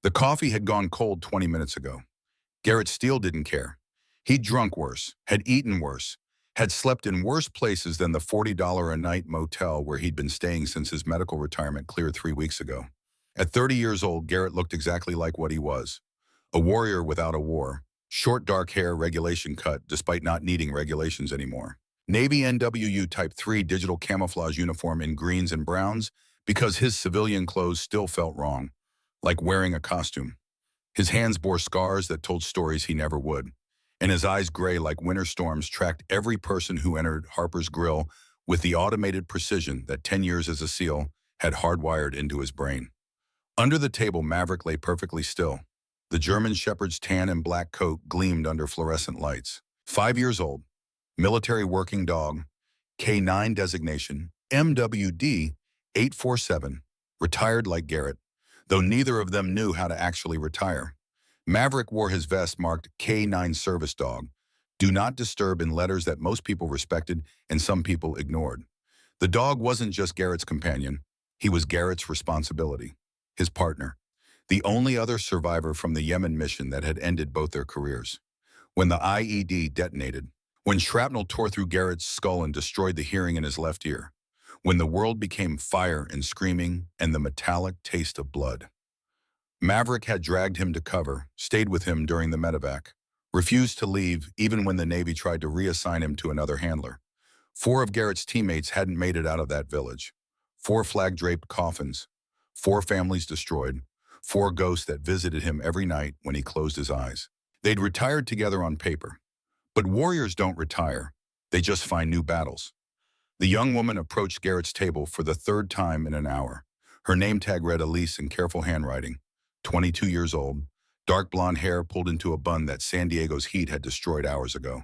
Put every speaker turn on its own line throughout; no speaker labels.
The coffee had gone cold 20 minutes ago. Garrett Steele didn't care. He'd drunk worse, had eaten worse, had slept in worse places than the $40 a night motel where he'd been staying since his medical retirement cleared 3 weeks ago. At 30 years old, Garrett looked exactly like what he was. A warrior without a war. Short dark hair, regulation cut, despite not needing regulations anymore. Navy NWU Type 3 digital camouflage uniform in greens and browns because his civilian clothes still felt wrong, like wearing a costume. His hands bore scars that told stories he never would, and his eyes gray like winter storms tracked every person who entered Harper's Grill with the automated precision that 10 years as a SEAL had hardwired into his brain. Under the table, Maverick lay perfectly still. The German Shepherd's tan and black coat gleamed under fluorescent lights. 5 years old, military working dog, K9 designation, MWD 847, retired like Garrett, though neither of them knew how to actually retire. Maverick wore his vest marked K9 service dog, do not disturb in letters that most people respected and some people ignored. The dog wasn't just Garrett's companion, he was Garrett's responsibility, his partner, the only other survivor from the Yemen mission that had ended both their careers. When the IED detonated, when shrapnel tore through Garrett's skull and destroyed the hearing in his left ear, when the world became fire and screaming and the metallic taste of blood. Maverick had dragged him to cover, stayed with him during the medevac, refused to leave even when the Navy tried to reassign him to another handler. 4 of Garrett's teammates hadn't made it out of that village. 4 flag-draped coffins, 4 families destroyed, 4 ghosts that visited him every night when he closed his eyes. They'd retired together on paper. But warriors don't retire, they just find new battles. The young woman approached Garrett's table for the 3rd time in an hour. Her name tag read Elise in careful handwriting, 22 years old, dark blonde hair pulled into a bun that San Diego's heat had destroyed hours ago,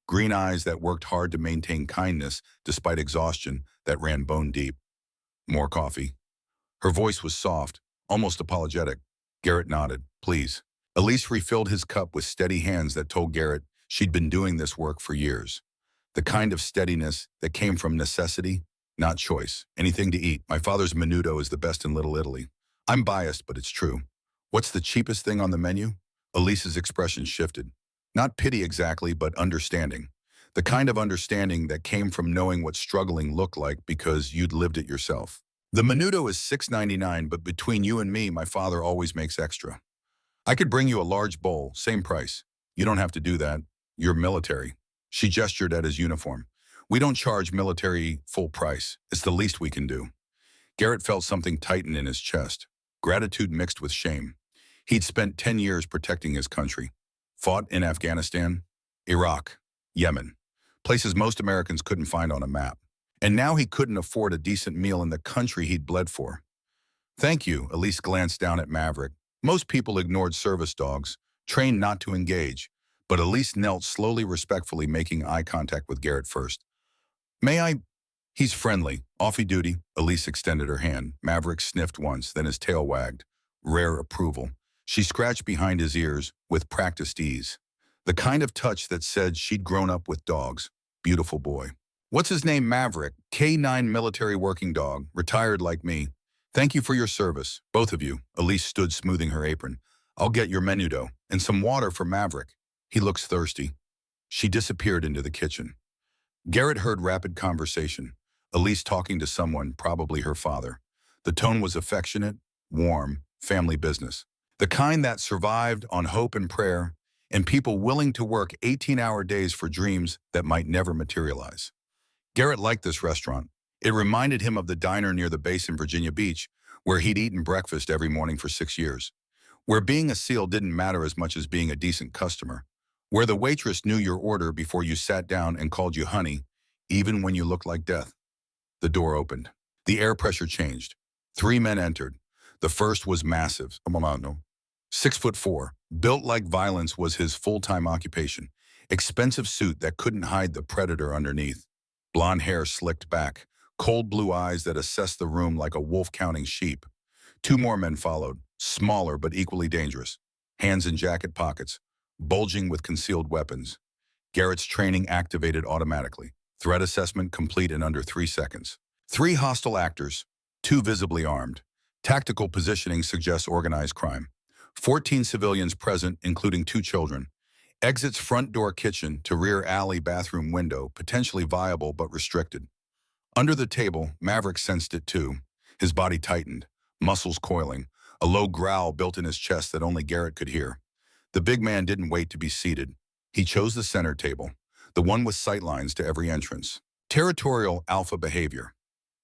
green eyes that worked hard to maintain kindness despite exhaustion that ran bone deep. More coffee. Her voice was soft, almost apologetic. Garrett nodded. Please. Elise refilled his cup with steady hands that told Garrett she'd been doing this work for years. The kind of steadiness that came from necessity, not choice. Anything to eat. My father's menudo is the best in Little Italy. I'm biased, but it's true. What's the cheapest thing on the menu? Elise's expression shifted. Not pity exactly, but understanding. The kind of understanding that came from knowing what struggling looked like because you'd lived it yourself. The menudo is $6.99, but between you and me, my father always makes extra. I could bring you a large bowl, same price. You don't have to do that. You're military. She gestured at his uniform. We don't charge military full price. It's the least we can do. Garrett felt something tighten in his chest. Gratitude mixed with shame. He'd spent 10 years protecting his country. Fought in Afghanistan, Iraq, Yemen. Places most Americans couldn't find on a map. And now he couldn't afford a decent meal in the country he'd bled for. Thank you, Elise glanced down at Maverick. Most people ignored service dogs, trained not to engage. But Elise knelt slowly, respectfully, making eye contact with Garrett first. May I? He's friendly. Off-duty. Elise extended her hand. Maverick sniffed once, then his tail wagged. Rare approval. She scratched behind his ears with practiced ease. The kind of touch that said she'd grown up with dogs. Beautiful boy. What's his name? Maverick. K9 military working dog. Retired like me. Thank you for your service, both of you. Elise stood smoothing her apron. I'll get your menudo and some water for Maverick. He looks thirsty. She disappeared into the kitchen. Garrett heard rapid conversation. Elise talking to someone, probably her father. The tone was affectionate, warm, family business. The kind that survived on hope and prayer, and people willing to work 18-hour days for dreams that might never materialize. Garrett liked this restaurant. It reminded him of the diner near the base in Virginia Beach, where he'd eaten breakfast every morning for 6 years. Where being a SEAL didn't matter as much as being a decent customer. Where the waitress knew your order before you sat down and called you honey, even when you looked like death. The door opened. The air pressure changed. 3 men entered. The first was massive. 6'4", built like violence was his full-time occupation. Expensive suit that couldn't hide the predator underneath. Blonde hair slicked back. Cold blue eyes that assessed the room like a wolf counting sheep. 2 more men followed, smaller but equally dangerous. Hands in jacket pockets, bulging with concealed weapons. Garrett's training activated automatically. Threat assessment complete in under 3 seconds. 3 hostile actors, 2 visibly armed. Tactical positioning suggests organized crime. 14 civilians present, including 2 children. Exits front door kitchen to rear alley bathroom window, potentially viable but restricted. Under the table, Maverick sensed it too. His body tightened, muscles coiling, a low growl built in his chest that only Garrett could hear. The big man didn't wait to be seated. He chose the center table, the one with sightlines to every entrance. Territorial alpha behavior.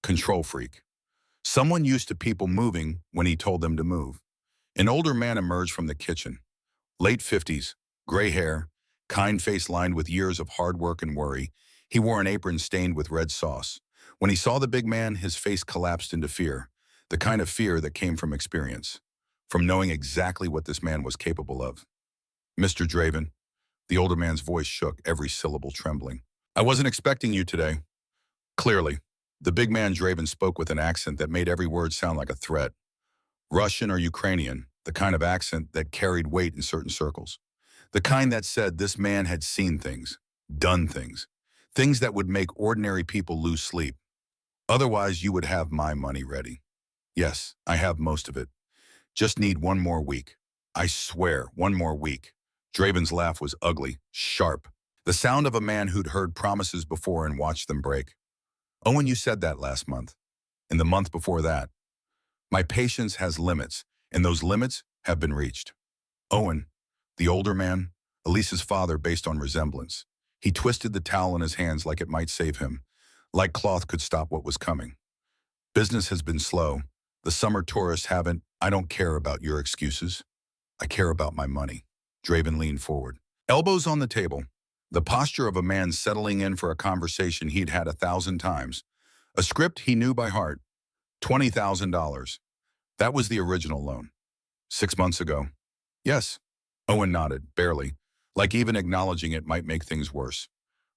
Control freak. Someone used to people moving when he told them to move. An older man emerged from the kitchen. Late 50s, gray hair, kind face lined with years of hard work and worry. He wore an apron stained with red sauce. When he saw the big man, his face collapsed into fear, the kind of fear that came from experience, from knowing exactly what this man was capable of. Mr. Draven, the older man's voice shook, every syllable trembling. I wasn't expecting you today. Clearly, the big man Draven spoke with an accent that made every word sound like a threat. Russian or Ukrainian, the kind of accent that carried weight in certain circles. The kind that said this man had seen things, done things, things that would make ordinary people lose sleep. Otherwise, you would have my money ready. Yes, I have most of it. Just need one more week. I swear, one more week. Draven's laugh was ugly, sharp. The sound of a man who'd heard promises before and watched them break. Owen, you said that last month. And the month before that. My patience has limits, and those limits have been reached. Owen, the older man, Elise's father based on resemblance. He twisted the towel in his hands like it might save him, like cloth could stop what was coming. Business has been slow. The summer tourists haven't. I don't care about your excuses. I care about my money. Draven leaned forward, elbows on the table, the posture of a man settling in for a conversation he'd had 1,000 times, a script he knew by heart. $20,000. That was the original loan. 6 months ago. Yes. Owen nodded, barely, like even acknowledging it might make things worse.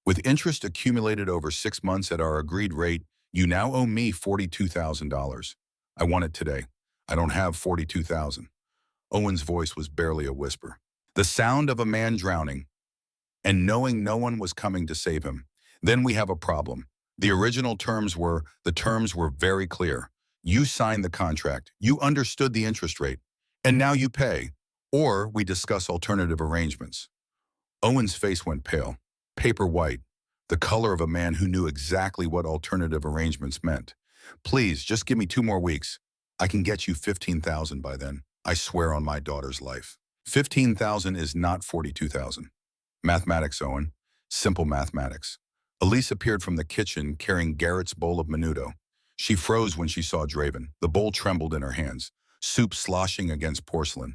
With interest accumulated over 6 months at our agreed rate, you now owe me $42,000. I want it today. I don't have $42,000. Owen's voice was barely a whisper. The sound of a man drowning, and knowing no one was coming to save him. Then we have a problem. The original terms were very clear. You signed the contract, you understood the interest rate, and now you pay, or we discuss alternative arrangements. Owen's face went pale, paper white, the color of a man who knew exactly what alternative arrangements meant. Please, just give me 2 more weeks. I can get you $15,000 by then. I swear on my daughter's life. $15,000 is not $42,000. Mathematics, Owen. Simple mathematics. Elise appeared from the kitchen carrying Garrett's bowl of menudo. She froze when she saw Draven. The bowl trembled in her hands, soup sloshing against porcelain.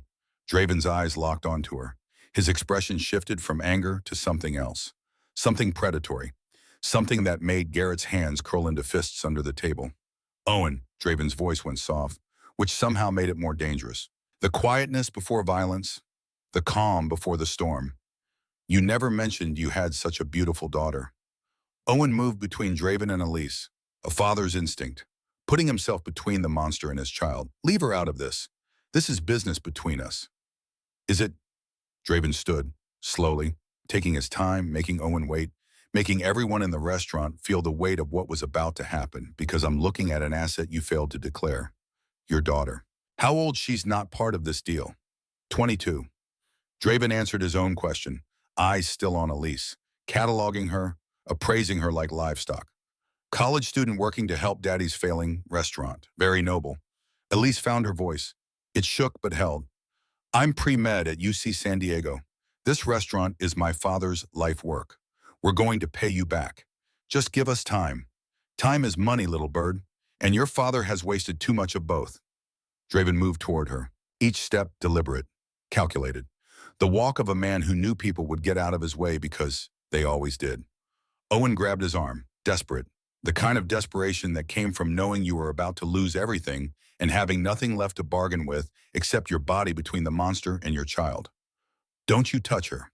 Draven's eyes locked onto her. His expression shifted from anger to something else. Something predatory. Something that made Garrett's hands curl into fists under the table. Owen, Draven's voice went soft, which somehow made it more dangerous. The quietness before violence, the calm before the storm. You never mentioned you had such a beautiful daughter. Owen moved between Draven and Elise, a father's instinct, putting himself between the monster and his child. Leave her out of this. This is business between us. Is it? Draven stood, slowly, taking his time, making Owen wait, making everyone in the restaurant feel the weight of what was about to happen, because I'm looking at an asset you failed to declare. Your daughter. How old? She's not part of this deal. 22. Draven answered his own question, eyes still on Elise, cataloging her, appraising her like livestock. College student working to help daddy's failing restaurant. Very noble. Elise found her voice. It shook but held. I'm pre-med at UC San Diego. This restaurant is my father's life work. We're going to pay you back. Just give us time. Time is money, little bird, and your father has wasted too much of both. Draven moved toward her, each step deliberate, calculated. The walk of a man who knew people would get out of his way because they always did. Owen grabbed his arm, desperate, the kind of desperation that came from knowing you were about to lose everything and having nothing left to bargain with except your body between the monster and your child. Don't you touch her.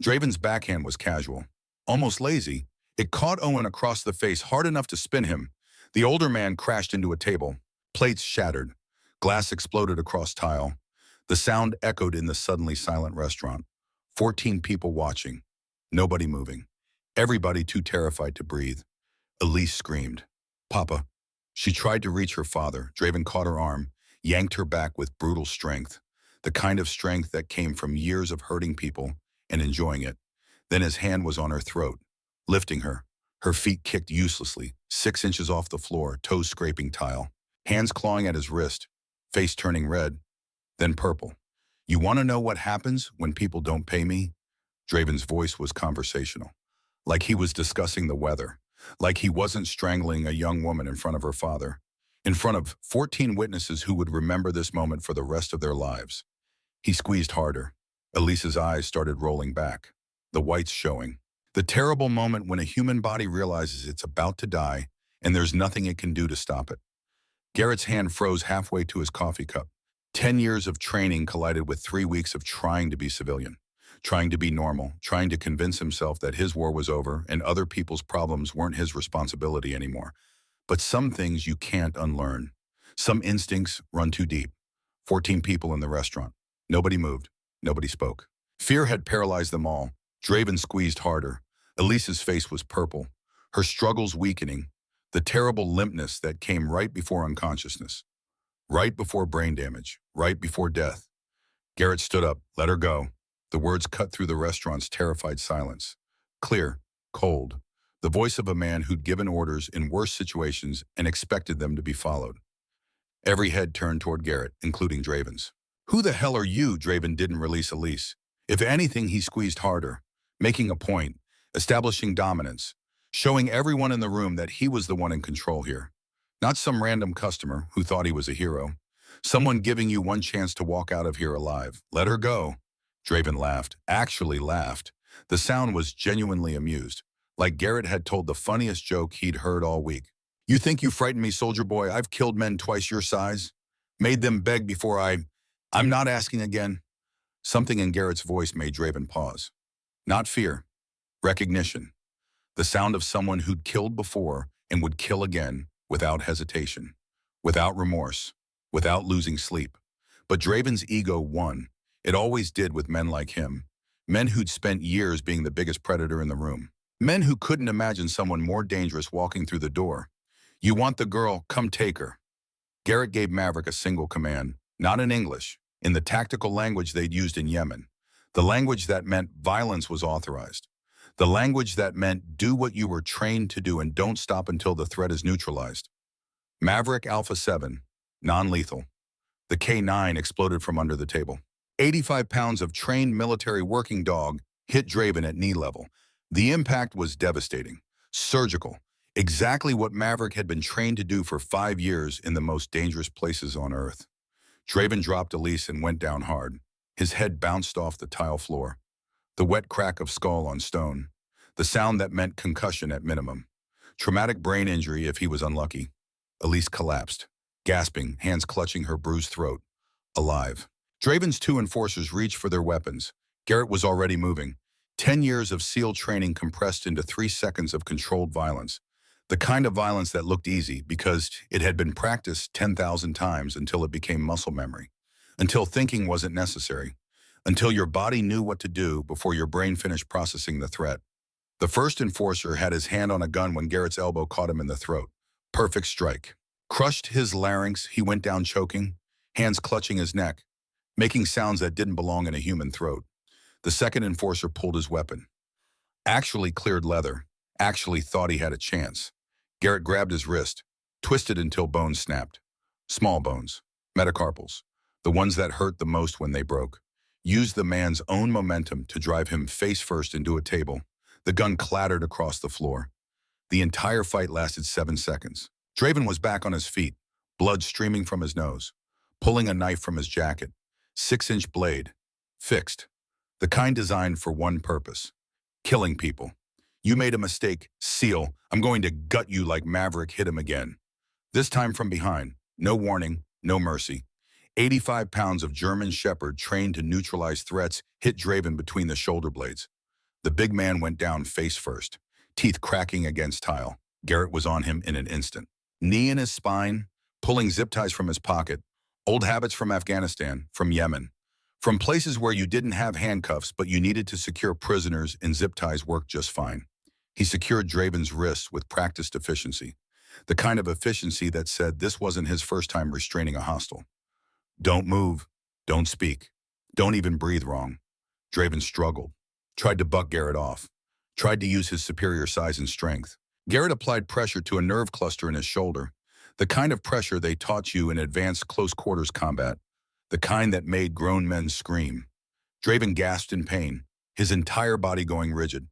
Draven's backhand was casual, almost lazy. It caught Owen across the face hard enough to spin him. The older man crashed into a table. Plates shattered. Glass exploded across tile. The sound echoed in the suddenly silent restaurant. 14 people watching. Nobody moving. Everybody too terrified to breathe. Elise screamed. Papa. She tried to reach her father. Draven caught her arm, yanked her back with brutal strength. the kind of strength that came from years of hurting people and enjoying it. Then his hand was on her throat, lifting her. Her feet kicked uselessly, 6 inches off the floor, toes scraping tile. Hands clawing at his wrist, face turning red, then purple. You want to know what happens when people don't pay me? Draven's voice was conversational, like he was discussing the weather, like he wasn't strangling a young woman in front of her father, in front of 14 witnesses who would remember this moment for the rest of their lives. He squeezed harder. Elise's eyes started rolling back, the whites showing. The terrible moment when a human body realizes it's about to die and there's nothing it can do to stop it. Garrett's hand froze halfway to his coffee cup. 10 years of training collided with 3 weeks of trying to be civilian, trying to be normal, trying to convince himself that his war was over and other people's problems weren't his responsibility anymore. But some things you can't unlearn. Some instincts run too deep. 14 people in the restaurant. Nobody moved. Nobody spoke. Fear had paralyzed them all. Draven squeezed harder. Elise's face was purple, her struggles weakening, the terrible limpness that came right before unconsciousness, right before brain damage, right before death. Garrett stood up, let her go. The words cut through the restaurant's terrified silence. Clear, cold, the voice of a man who'd given orders in worse situations and expected them to be followed. Every head turned toward Garrett, including Draven's. Who the hell are you? Draven didn't release Elise. If anything, he squeezed harder, making a point, establishing dominance, showing everyone in the room that he was the one in control here. Not some random customer who thought he was a hero. Someone giving you one chance to walk out of here alive. Let her go. Draven laughed, actually laughed. The sound was genuinely amused, like Garrett had told the funniest joke he'd heard all week. You think you frightened me, soldier boy? I've killed men twice your size. Made them beg before I'm not asking again. Something in Garrett's voice made Draven pause. Not fear. Recognition. The sound of someone who'd killed before and would kill again without hesitation, without remorse, without losing sleep. But Draven's ego won. It always did with men like him. Men who'd spent years being the biggest predator in the room. Men who couldn't imagine someone more dangerous walking through the door. You want the girl, come take her. Garrett gave Maverick a single command, not in English, in the tactical language they'd used in Yemen. The language that meant violence was authorized. The language that meant do what you were trained to do and don't stop until the threat is neutralized. Maverick Alpha 7, non-lethal. The K9 exploded from under the table. 85 pounds of trained military working dog hit Draven at knee level. The impact was devastating, surgical, exactly what Maverick had been trained to do for 5 years in the most dangerous places on Earth. Draven dropped Elise and went down hard. His head bounced off the tile floor. The wet crack of skull on stone. The sound that meant concussion at minimum. Traumatic brain injury if he was unlucky. Elise collapsed, gasping, hands clutching her bruised throat. Alive. Draven's 2 enforcers reached for their weapons. Garrett was already moving. 10 years of SEAL training compressed into 3 seconds of controlled violence. The kind of violence that looked easy because it had been practiced 10,000 times until it became muscle memory. Until thinking wasn't necessary. Until your body knew what to do before your brain finished processing the threat. The first enforcer had his hand on a gun when Garrett's elbow caught him in the throat. Perfect strike. Crushed his larynx, he went down choking, hands clutching his neck, making sounds that didn't belong in a human throat. The second enforcer pulled his weapon. Actually cleared leather, actually thought he had a chance. Garrett grabbed his wrist, twisted until bones snapped. Small bones, metacarpals, the ones that hurt the most when they broke. Used the man's own momentum to drive him face first into a table. The gun clattered across the floor. The entire fight lasted 7 seconds. Draven was back on his feet, blood streaming from his nose, pulling a knife from his jacket. 6-inch blade. Fixed. The kind designed for one purpose. Killing people. You made a mistake, SEAL. I'm going to gut you like Maverick hit him again. This time from behind. No warning, no mercy. 85 pounds of German Shepherd trained to neutralize threats hit Draven between the shoulder blades. The big man went down face first, teeth cracking against tile. Garrett was on him in an instant. Knee in his spine, pulling zip ties from his pocket. Old habits from Afghanistan, from Yemen. From places where you didn't have handcuffs, but you needed to secure prisoners and zip ties worked just fine. He secured Draven's wrists with practiced efficiency. The kind of efficiency that said this wasn't his first time restraining a hostile. Don't move. Don't speak. Don't even breathe wrong. Draven struggled, tried to buck Garrett off, tried to use his superior size and strength. Garrett applied pressure to a nerve cluster in his shoulder, the kind of pressure they taught you in advanced close quarters combat, the kind that made grown men scream. Draven gasped in pain, his entire body going rigid.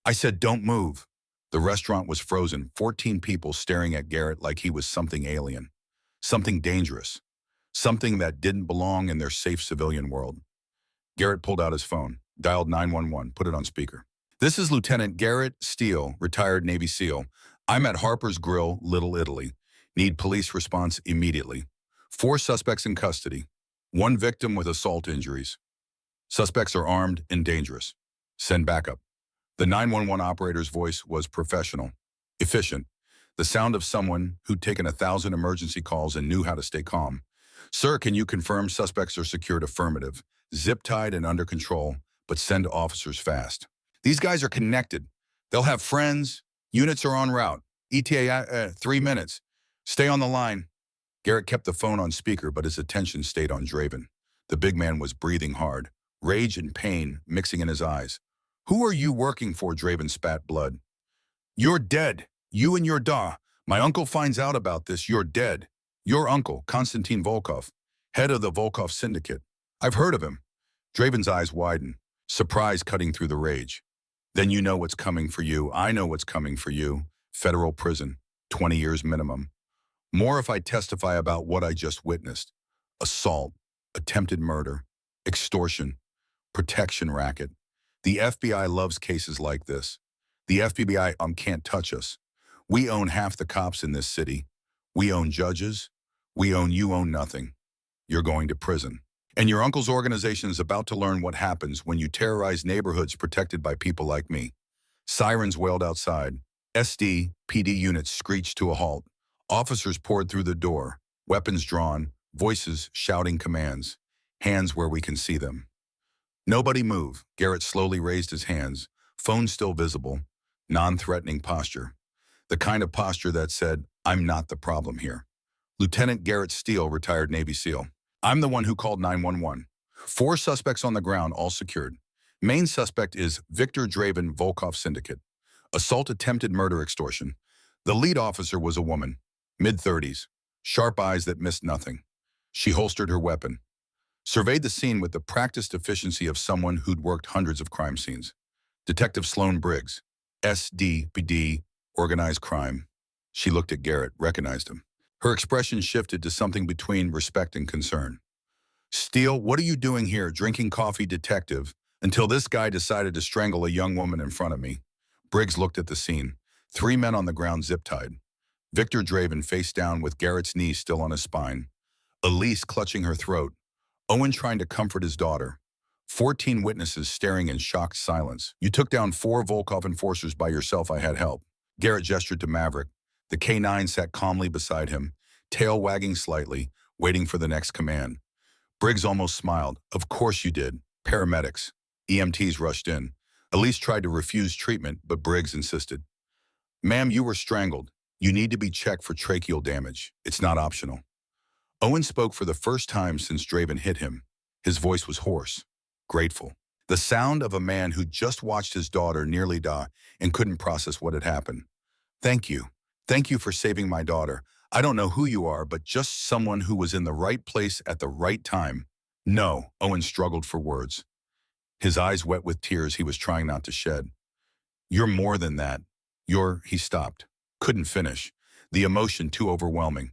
I said, don't move. The restaurant was frozen, 14 people staring at Garrett like he was something alien, something dangerous, something that didn't belong in their safe civilian world. Garrett pulled out his phone, dialed 911, put it on speaker. This is Lieutenant Garrett Steele, retired Navy SEAL. I'm at Harper's Grill, Little Italy. Need police response immediately. 4 suspects in custody. 1 victim with assault injuries. Suspects are armed and dangerous. Send backup. The 911 operator's voice was professional, efficient, the sound of someone who'd taken 1,000 emergency calls and knew how to stay calm. Sir, can you confirm suspects are secured? Affirmative. Zip-tied and under control, but send officers fast. These guys are connected. They'll have friends. Units are en route. ETA 3 minutes. Stay on the line. Garrett kept the phone on speaker, but his attention stayed on Draven. The big man was breathing hard, rage and pain mixing in his eyes. Who are you working for? Draven spat blood. You're dead. You and your da. My uncle finds out about this. You're dead. Your uncle, Konstantin Volkov, head of the Volkov Syndicate. I've heard of him. Draven's eyes widened, surprise cutting through the rage. Then you know what's coming for you. I know what's coming for you. Federal prison, 20 years minimum. More if I testify about what I just witnessed. Assault, attempted murder, extortion, protection racket. The FBI loves cases like this. The FBI can't touch us. We own half the cops in this city. We own judges. You own nothing. You're going to prison. And your uncle's organization is about to learn what happens when you terrorize neighborhoods protected by people like me. Sirens wailed outside. SD, PD units screeched to a halt. Officers poured through the door, weapons drawn, voices shouting commands, hands where we can see them. Nobody move. Garrett slowly raised his hands, phone still visible, non-threatening posture. The kind of posture that said, I'm not the problem here. Lieutenant Garrett Steele, retired Navy SEAL. I'm the one who called 911. 4 suspects on the ground, all secured. Main suspect is Victor Draven, Volkov Syndicate. Assault, attempted murder, extortion. The lead officer was a woman, mid-30s, sharp eyes that missed nothing. She holstered her weapon, surveyed the scene with the practiced efficiency of someone who'd worked hundreds of crime scenes. Detective Sloan Briggs, SDPD, organized crime. She looked at Garrett, recognized him. Her expression shifted to something between respect and concern. Steele, what are you doing here, drinking coffee, detective, until this guy decided to strangle a young woman in front of me? Briggs looked at the scene. 3 men on the ground zip-tied. Victor Draven face down with Garrett's knee still on his spine. Elise clutching her throat. Owen trying to comfort his daughter. 14 witnesses staring in shocked silence. You took down 4 Volkov enforcers by yourself. I had help. Garrett gestured to Maverick. The K9 sat calmly beside him, tail wagging slightly, waiting for the next command. Briggs almost smiled. Of course you did. Paramedics. EMTs rushed in. Elise tried to refuse treatment, but Briggs insisted. Ma'am, you were strangled. You need to be checked for tracheal damage. It's not optional. Owen spoke for the first time since Draven hit him. His voice was hoarse, grateful. The sound of a man who just watched his daughter nearly die and couldn't process what had happened. Thank you. Thank you for saving my daughter. I don't know who you are, but just someone who was in the right place at the right time. No, Owen struggled for words. His eyes wet with tears he was trying not to shed. You're more than that. He stopped. Couldn't finish. The emotion too overwhelming.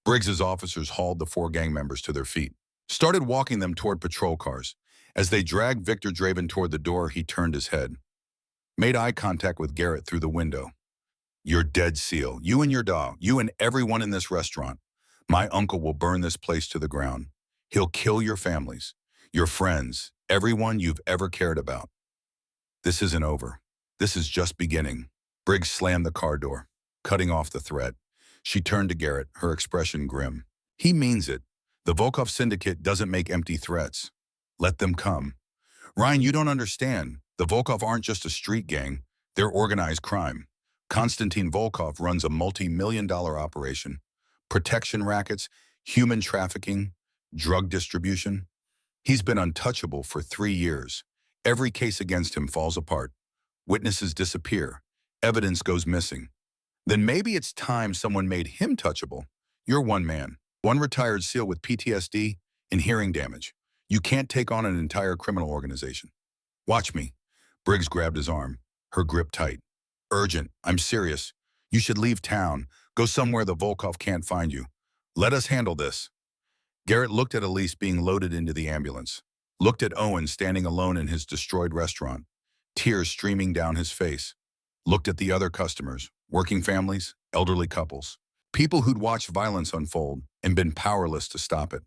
Briggs's officers hauled the 4 gang members to their feet, started walking them toward patrol cars. As they dragged Victor Draven toward the door, he turned his head, made eye contact with Garrett through the window. You're dead, SEAL. You and your dog. You and everyone in this restaurant. My uncle will burn this place to the ground. He'll kill your families, your friends, everyone you've ever cared about. This isn't over. This is just beginning. Briggs slammed the car door, cutting off the threat. She turned to Garrett, her expression grim. He means it. The Volkov Syndicate doesn't make empty threats. Let them come. Ryan, you don't understand. The Volkov aren't just a street gang. They're organized crime. Konstantin Volkov runs a multi-million-dollar operation. Protection rackets, human trafficking, drug distribution. He's been untouchable for 3 years. Every case against him falls apart. Witnesses disappear. Evidence goes missing. Then maybe it's time someone made him touchable. You're one man, one retired SEAL with PTSD and hearing damage. You can't take on an entire criminal organization. Watch me. Briggs grabbed his arm, her grip tight. Urgent. I'm serious. You should leave town. Go somewhere the Volkov can't find you. Let us handle this. Garrett looked at Elise being loaded into the ambulance, looked at Owen standing alone in his destroyed restaurant, tears streaming down his face, looked at the other customers, working families, elderly couples, people who'd watched violence unfold and been powerless to stop it.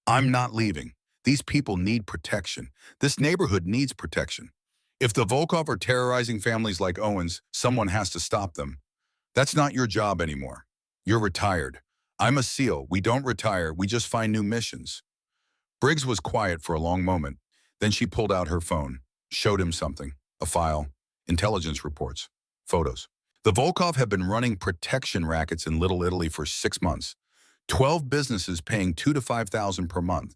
I'm not leaving. These people need protection. This neighborhood needs protection. If the Volkov are terrorizing families like Owen's, someone has to stop them. That's not your job anymore. You're retired. I'm a SEAL. We don't retire. We just find new missions. Briggs was quiet for a long moment. Then she pulled out her phone, showed him something, a file, intelligence reports, photos. The Volkov have been running protection rackets in Little Italy for 6 months. 12 businesses paying $2,000 to $5,000 per month.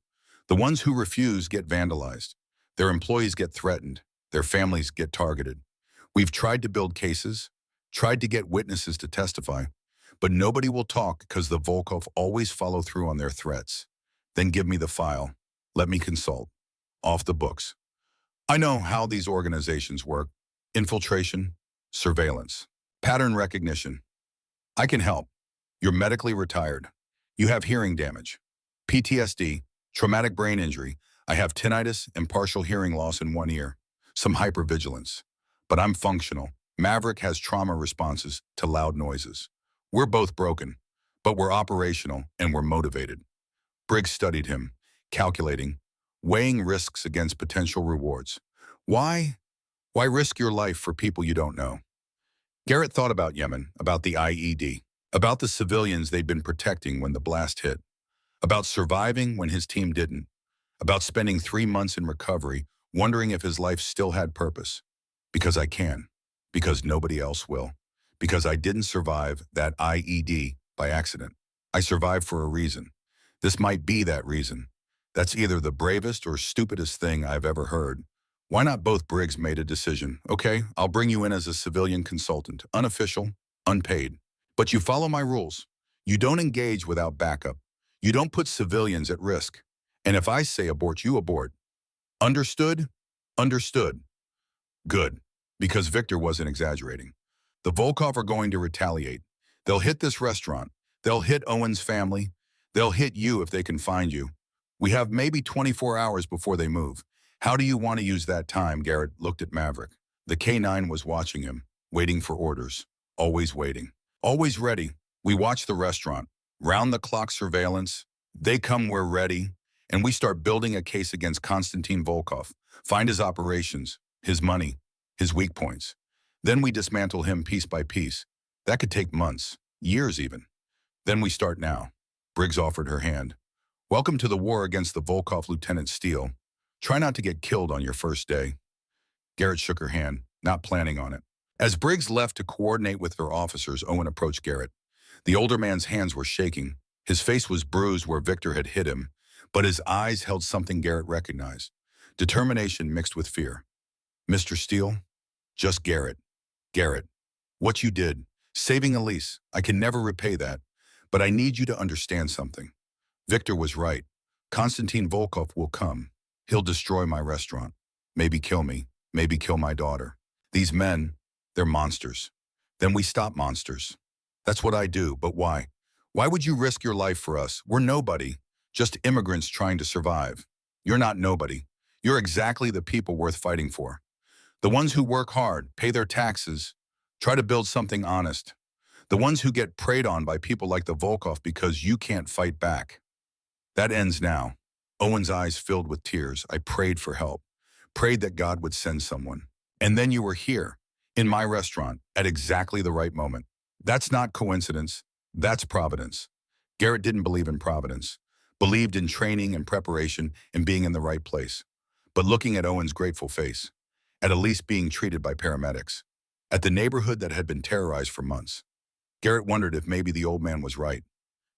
The ones who refuse get vandalized. Their employees get threatened. Their families get targeted. We've tried to build cases, tried to get witnesses to testify, but nobody will talk because the Volkov always follow through on their threats. Then give me the file. Let me consult. Off the books. I know how these organizations work. Infiltration, surveillance, pattern recognition. I can help. You're medically retired. You have hearing damage, PTSD, traumatic brain injury. I have tinnitus and partial hearing loss in one ear, some hypervigilance. But I'm functional. Maverick has trauma responses to loud noises. We're both broken, but we're operational and we're motivated. Briggs studied him, calculating, weighing risks against potential rewards. Why? Why risk your life for people you don't know? Garrett thought about Yemen, about the IED, about the civilians they'd been protecting when the blast hit, about surviving when his team didn't, about spending 3 months in recovery, wondering if his life still had purpose. Because I can. Because nobody else will. Because I didn't survive that IED by accident. I survived for a reason. This might be that reason. That's either the bravest or stupidest thing I've ever heard. Why not both? Briggs made a decision. Okay, I'll bring you in as a civilian consultant, unofficial, unpaid. But you follow my rules. You don't engage without backup. You don't put civilians at risk. And if I say abort, you abort. Understood? Understood. Good. Because Victor wasn't exaggerating. The Volkov are going to retaliate. They'll hit this restaurant. They'll hit Owen's family. They'll hit you if they can find you. We have maybe 24 hours before they move. How do you want to use that time? Garrett looked at Maverick. The K9 was watching him, waiting for orders. Always waiting. Always ready. We watch the restaurant. Round-the-clock surveillance. They come, we're ready. And we start building a case against Konstantin Volkov. Find his operations, his money, his weak points. Then we dismantle him piece by piece. That could take months, years even. Then we start now. Briggs offered her hand. Welcome to the war against the Volkov, Lieutenant Steele. Try not to get killed on your first day. Garrett shook her hand, not planning on it. As Briggs left to coordinate with her officers, Owen approached Garrett. The older man's hands were shaking. His face was bruised where Victor had hit him, but his eyes held something Garrett recognized. Determination mixed with fear. Mr. Steele? Just Garrett. Garrett, what you did, saving Elise, I can never repay that. But I need you to understand something. Victor was right. Konstantin Volkov will come. He'll destroy my restaurant. Maybe kill me. Maybe kill my daughter. These men, they're monsters. Then we stop monsters. That's what I do, but why? Why would you risk your life for us? We're nobody. Just immigrants trying to survive. You're not nobody. You're exactly the people worth fighting for. The ones who work hard, pay their taxes, try to build something honest. The ones who get preyed on by people like the Volkov because you can't fight back. That ends now. Owen's eyes filled with tears. I prayed for help. Prayed that God would send someone. And then you were here, in my restaurant, at exactly the right moment. That's not coincidence. That's providence. Garrett didn't believe in providence. Believed in training and preparation and being in the right place. But looking at Owen's grateful face, at Elise being treated by paramedics, at the neighborhood that had been terrorized for months, Garrett wondered if maybe the old man was right.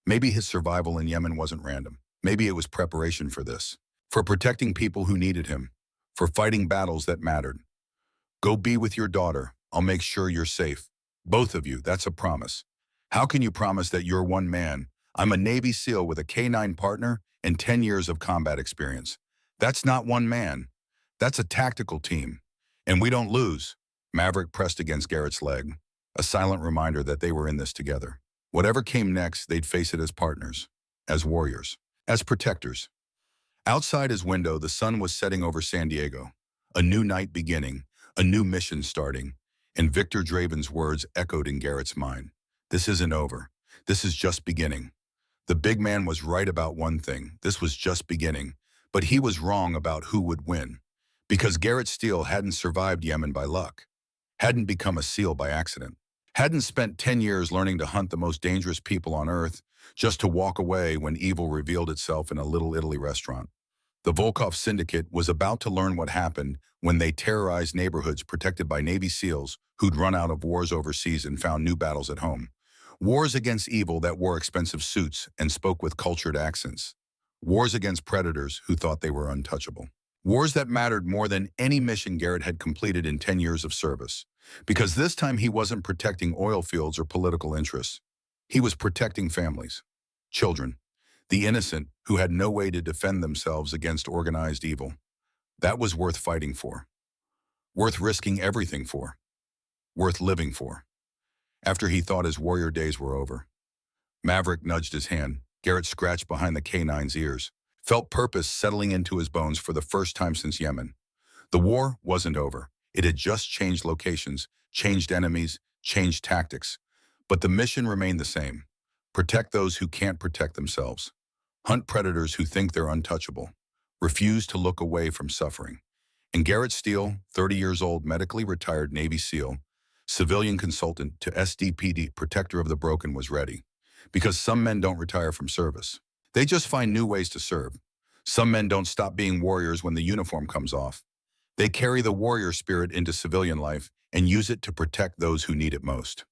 Maybe his survival in Yemen wasn't random. Maybe it was preparation for this. for protecting people who needed him, for fighting battles that mattered. Go be with your daughter. I'll make sure you're safe. Both of you, that's a promise. How can you promise that you're one man? I'm a Navy SEAL with a K-9 partner and 10 years of combat experience. That's not one man. That's a tactical team. And we don't lose. Maverick pressed against Garrett's leg, a silent reminder that they were in this together. Whatever came next, they'd face it as partners, as warriors, as protectors. Outside his window, the sun was setting over San Diego. A new night beginning, a new mission starting, and Victor Draven's words echoed in Garrett's mind. This isn't over. This is just beginning. The big man was right about one thing. This was just beginning. But he was wrong about who would win. Because Garrett Steele hadn't survived Yemen by luck, hadn't become a SEAL by accident, hadn't spent 10 years learning to hunt the most dangerous people on Earth just to walk away when evil revealed itself in a Little Italy restaurant. The Volkov Syndicate was about to learn what happened when they terrorized neighborhoods protected by Navy SEALs who'd run out of wars overseas and found new battles at home. Wars against evil that wore expensive suits and spoke with cultured accents. Wars against predators who thought they were untouchable. Wars that mattered more than any mission Garrett had completed in 10 years of service. Because this time he wasn't protecting oil fields or political interests. He was protecting families, children, the innocent who had no way to defend themselves against organized evil. That was worth fighting for. Worth risking everything for. Worth living for. After he thought his warrior days were over, Maverick nudged his hand. Garrett scratched behind the K-9's ears, felt purpose settling into his bones for the first time since Yemen. The war wasn't over. It had just changed locations, changed enemies, changed tactics. But the mission remained the same. Protect those who can't protect themselves. Hunt predators who think they're untouchable. Refuse to look away from suffering. And Garrett Steele, 30 years old, medically retired Navy SEAL, civilian consultant to SDPD, protector of the broken, was ready. Because some men don't retire from service. They just find new ways to serve. Some men don't stop being warriors when the uniform comes off. They carry the warrior spirit into civilian life and use it to protect those who need it most.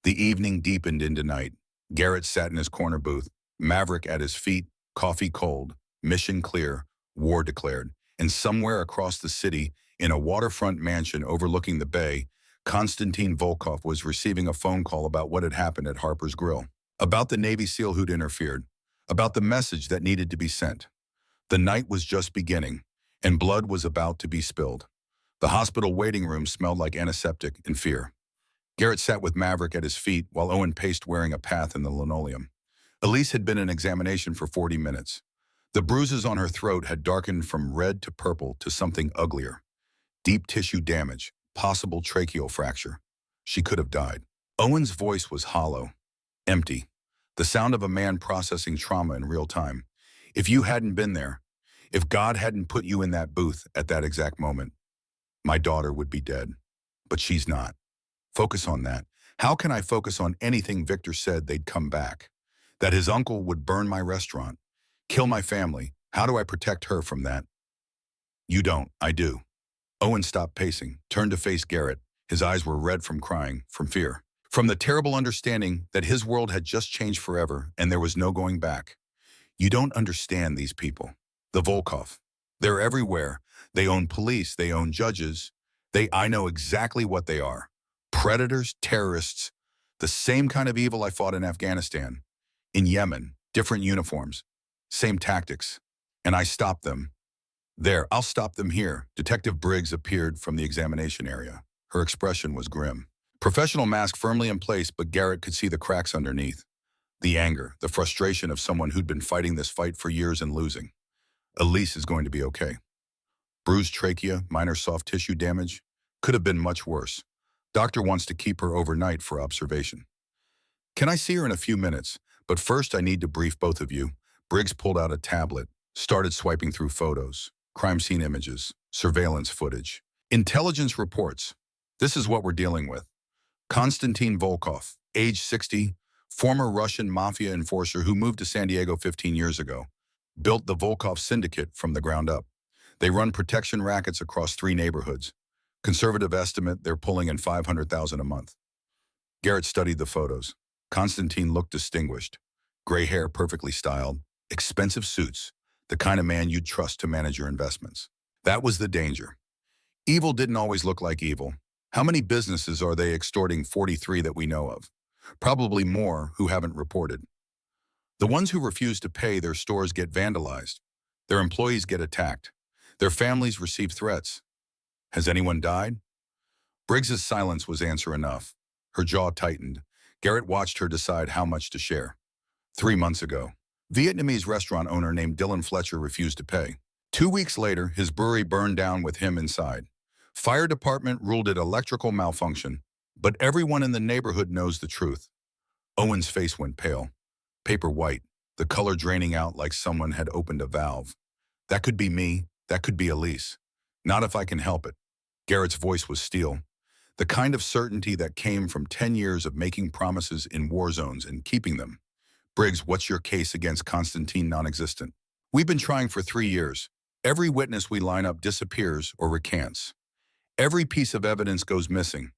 The evening deepened into night. Garrett sat in his corner booth, Maverick at his feet, coffee cold, mission clear, war declared. And somewhere across the city, in a waterfront mansion overlooking the bay, Konstantin Volkov was receiving a phone call about what had happened at Harper's Grill. About the Navy SEAL who'd interfered. About the message that needed to be sent. The night was just beginning, and blood was about to be spilled. The hospital waiting room smelled like antiseptic and fear. Garrett sat with Maverick at his feet while Owen paced wearing a path in the linoleum. Elise had been in examination for 40 minutes. The bruises on her throat had darkened from red to purple to something uglier. Deep tissue damage, possible tracheal fracture. She could have died. Owen's voice was hollow, empty. The sound of a man processing trauma in real time. If you hadn't been there, if God hadn't put you in that booth at that exact moment, my daughter would be dead. But she's not. Focus on that. How can I focus on anything Victor said they'd come back? That his uncle would burn my restaurant, kill my family. How do I protect her from that? You don't, I do. Owen stopped pacing, turned to face Garrett. His eyes were red from crying, from fear. From the terrible understanding that his world had just changed forever and there was no going back. You don't understand these people. The Volkov. They're everywhere. They own police. They own judges. I know exactly what they are. Predators, terrorists. The same kind of evil I fought in Afghanistan. In Yemen. Different uniforms. Same tactics. And I stopped them. There, I'll stop them here. Detective Briggs appeared from the examination area. Her expression was grim. Professional mask firmly in place, but Garrett could see the cracks underneath. The anger, the frustration of someone who'd been fighting this fight for years and losing. Elise is going to be okay. Bruised trachea, minor soft tissue damage. Could have been much worse. Doctor wants to keep her overnight for observation. Can I see her in a few minutes? But first I need to brief both of you. Briggs pulled out a tablet, started swiping through photos, crime scene images, surveillance footage. Intelligence reports. This is what we're dealing with. Konstantin Volkov, age 60, former Russian mafia enforcer who moved to San Diego 15 years ago, built the Volkov Syndicate from the ground up. They run protection rackets across 3 neighborhoods. Conservative estimate, they're pulling in $500,000 a month. Garrett studied the photos. Konstantin looked distinguished. Gray hair perfectly styled, expensive suits, the kind of man you'd trust to manage your investments. That was the danger. Evil didn't always look like evil. How many businesses are they extorting 43 that we know of? Probably more who haven't reported. The ones who refuse to pay, their stores get vandalized. Their employees get attacked. Their families receive threats. Has anyone died? Briggs's silence was answer enough. Her jaw tightened. Garrett watched her decide how much to share. 3 months ago, Vietnamese restaurant owner named Dylan Fletcher refused to pay. 2 weeks later, his brewery burned down with him inside. Fire department ruled it electrical malfunction, but everyone in the neighborhood knows the truth. Owen's face went pale, paper white, the color draining out like someone had opened a valve. That could be me, that could be Elise. Not if I can help it. Garrett's voice was steel, the kind of certainty that came from 10 years of making promises in war zones and keeping them. Briggs, what's your case against Constantine non-existent? We've been trying for 3 years. Every witness we line up disappears or recants. Every piece of evidence goes missing.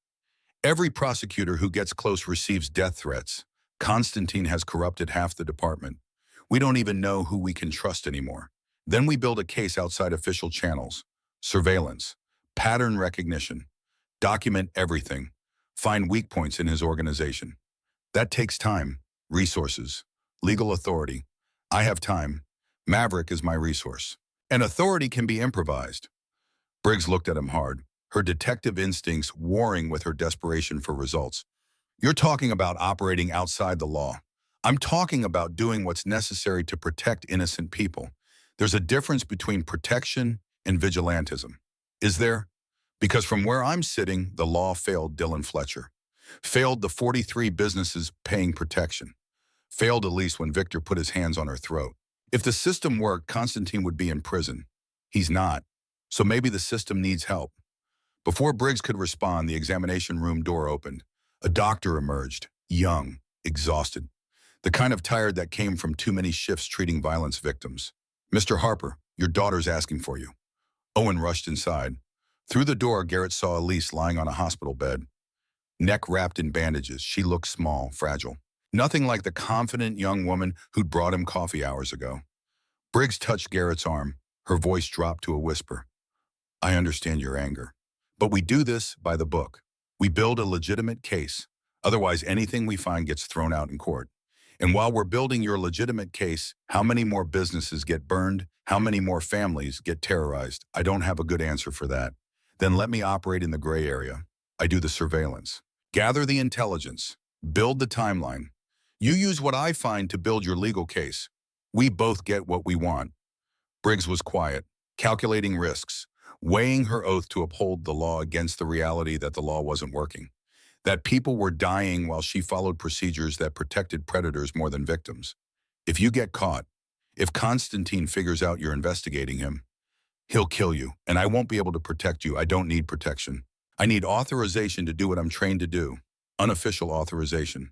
Every prosecutor who gets close receives death threats. Constantine has corrupted half the department. We don't even know who we can trust anymore. Then we build a case outside official channels. Surveillance, pattern recognition, document everything, find weak points in his organization. That takes time, resources, legal authority. I have time. Maverick is my resource. And authority can be improvised. Briggs looked at him hard, her detective instincts warring with her desperation for results. You're talking about operating outside the law. I'm talking about doing what's necessary to protect innocent people. There's a difference between protection and vigilantism. Is there? Because from where I'm sitting, the law failed Dylan Fletcher. Failed the 43 businesses paying protection. Failed Elise when Victor put his hands on her throat. If the system worked, Constantine would be in prison. He's not. So maybe the system needs help. Before Briggs could respond, the examination room door opened. A doctor emerged, young, exhausted. The kind of tired that came from too many shifts treating violence victims. Mr. Harper, your daughter's asking for you. Owen rushed inside. Through the door, Garrett saw Elise lying on a hospital bed. Neck wrapped in bandages, she looked small, fragile. Nothing like the confident young woman who'd brought him coffee hours ago. Briggs touched Garrett's arm. Her voice dropped to a whisper. I understand your anger. But we do this by the book. We build a legitimate case. Otherwise, anything we find gets thrown out in court. And while we're building your legitimate case, how many more businesses get burned? How many more families get terrorized? I don't have a good answer for that. Then let me operate in the gray area. I do the surveillance. Gather the intelligence. Build the timeline. You use what I find to build your legal case. We both get what we want. Briggs was quiet, calculating risks, weighing her oath to uphold the law against the reality that the law wasn't working, that people were dying while she followed procedures that protected predators more than victims. If you get caught, if Constantine figures out you're investigating him, he'll kill you, and I won't be able to protect you. I don't need protection. I need authorization to do what I'm trained to do. Unofficial authorization.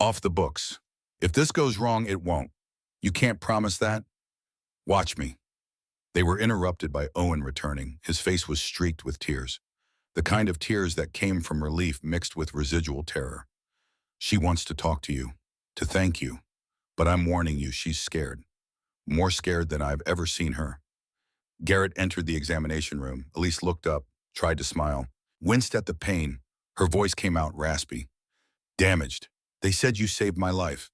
Off the books. If this goes wrong, it won't. You can't promise that? Watch me. They were interrupted by Owen returning. His face was streaked with tears. The kind of tears that came from relief mixed with residual terror. She wants to talk to you, to thank you. But I'm warning you, she's scared. More scared than I've ever seen her. Garrett entered the examination room. Elise looked up, tried to smile, winced at the pain. Her voice came out raspy. Damaged. They said you saved my life.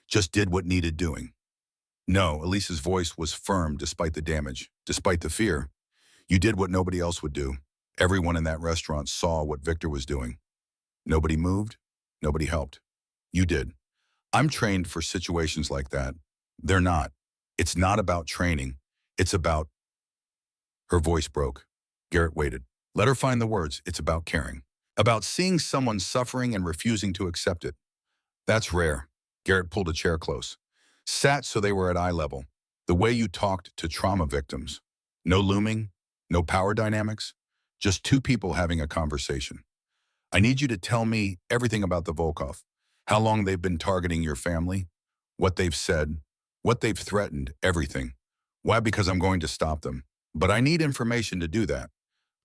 Just did what needed doing. No, Elise's voice was firm despite the damage, despite the fear. You did what nobody else would do. Everyone in that restaurant saw what Victor was doing. Nobody moved. Nobody helped. You did. I'm trained for situations like that. They're not. It's not about training. It's about... Her voice broke. Garrett waited. Let her find the words. It's about caring. About seeing someone suffering and refusing to accept it. That's rare. Garrett pulled a chair close. Sat so they were at eye level. The way you talked to trauma victims. No looming, no power dynamics. Just two people having a conversation. I need you to tell me everything about the Volkov. How long they've been targeting your family. What they've said. What they've threatened. Everything. Why? Because I'm going to stop them. But I need information to do that.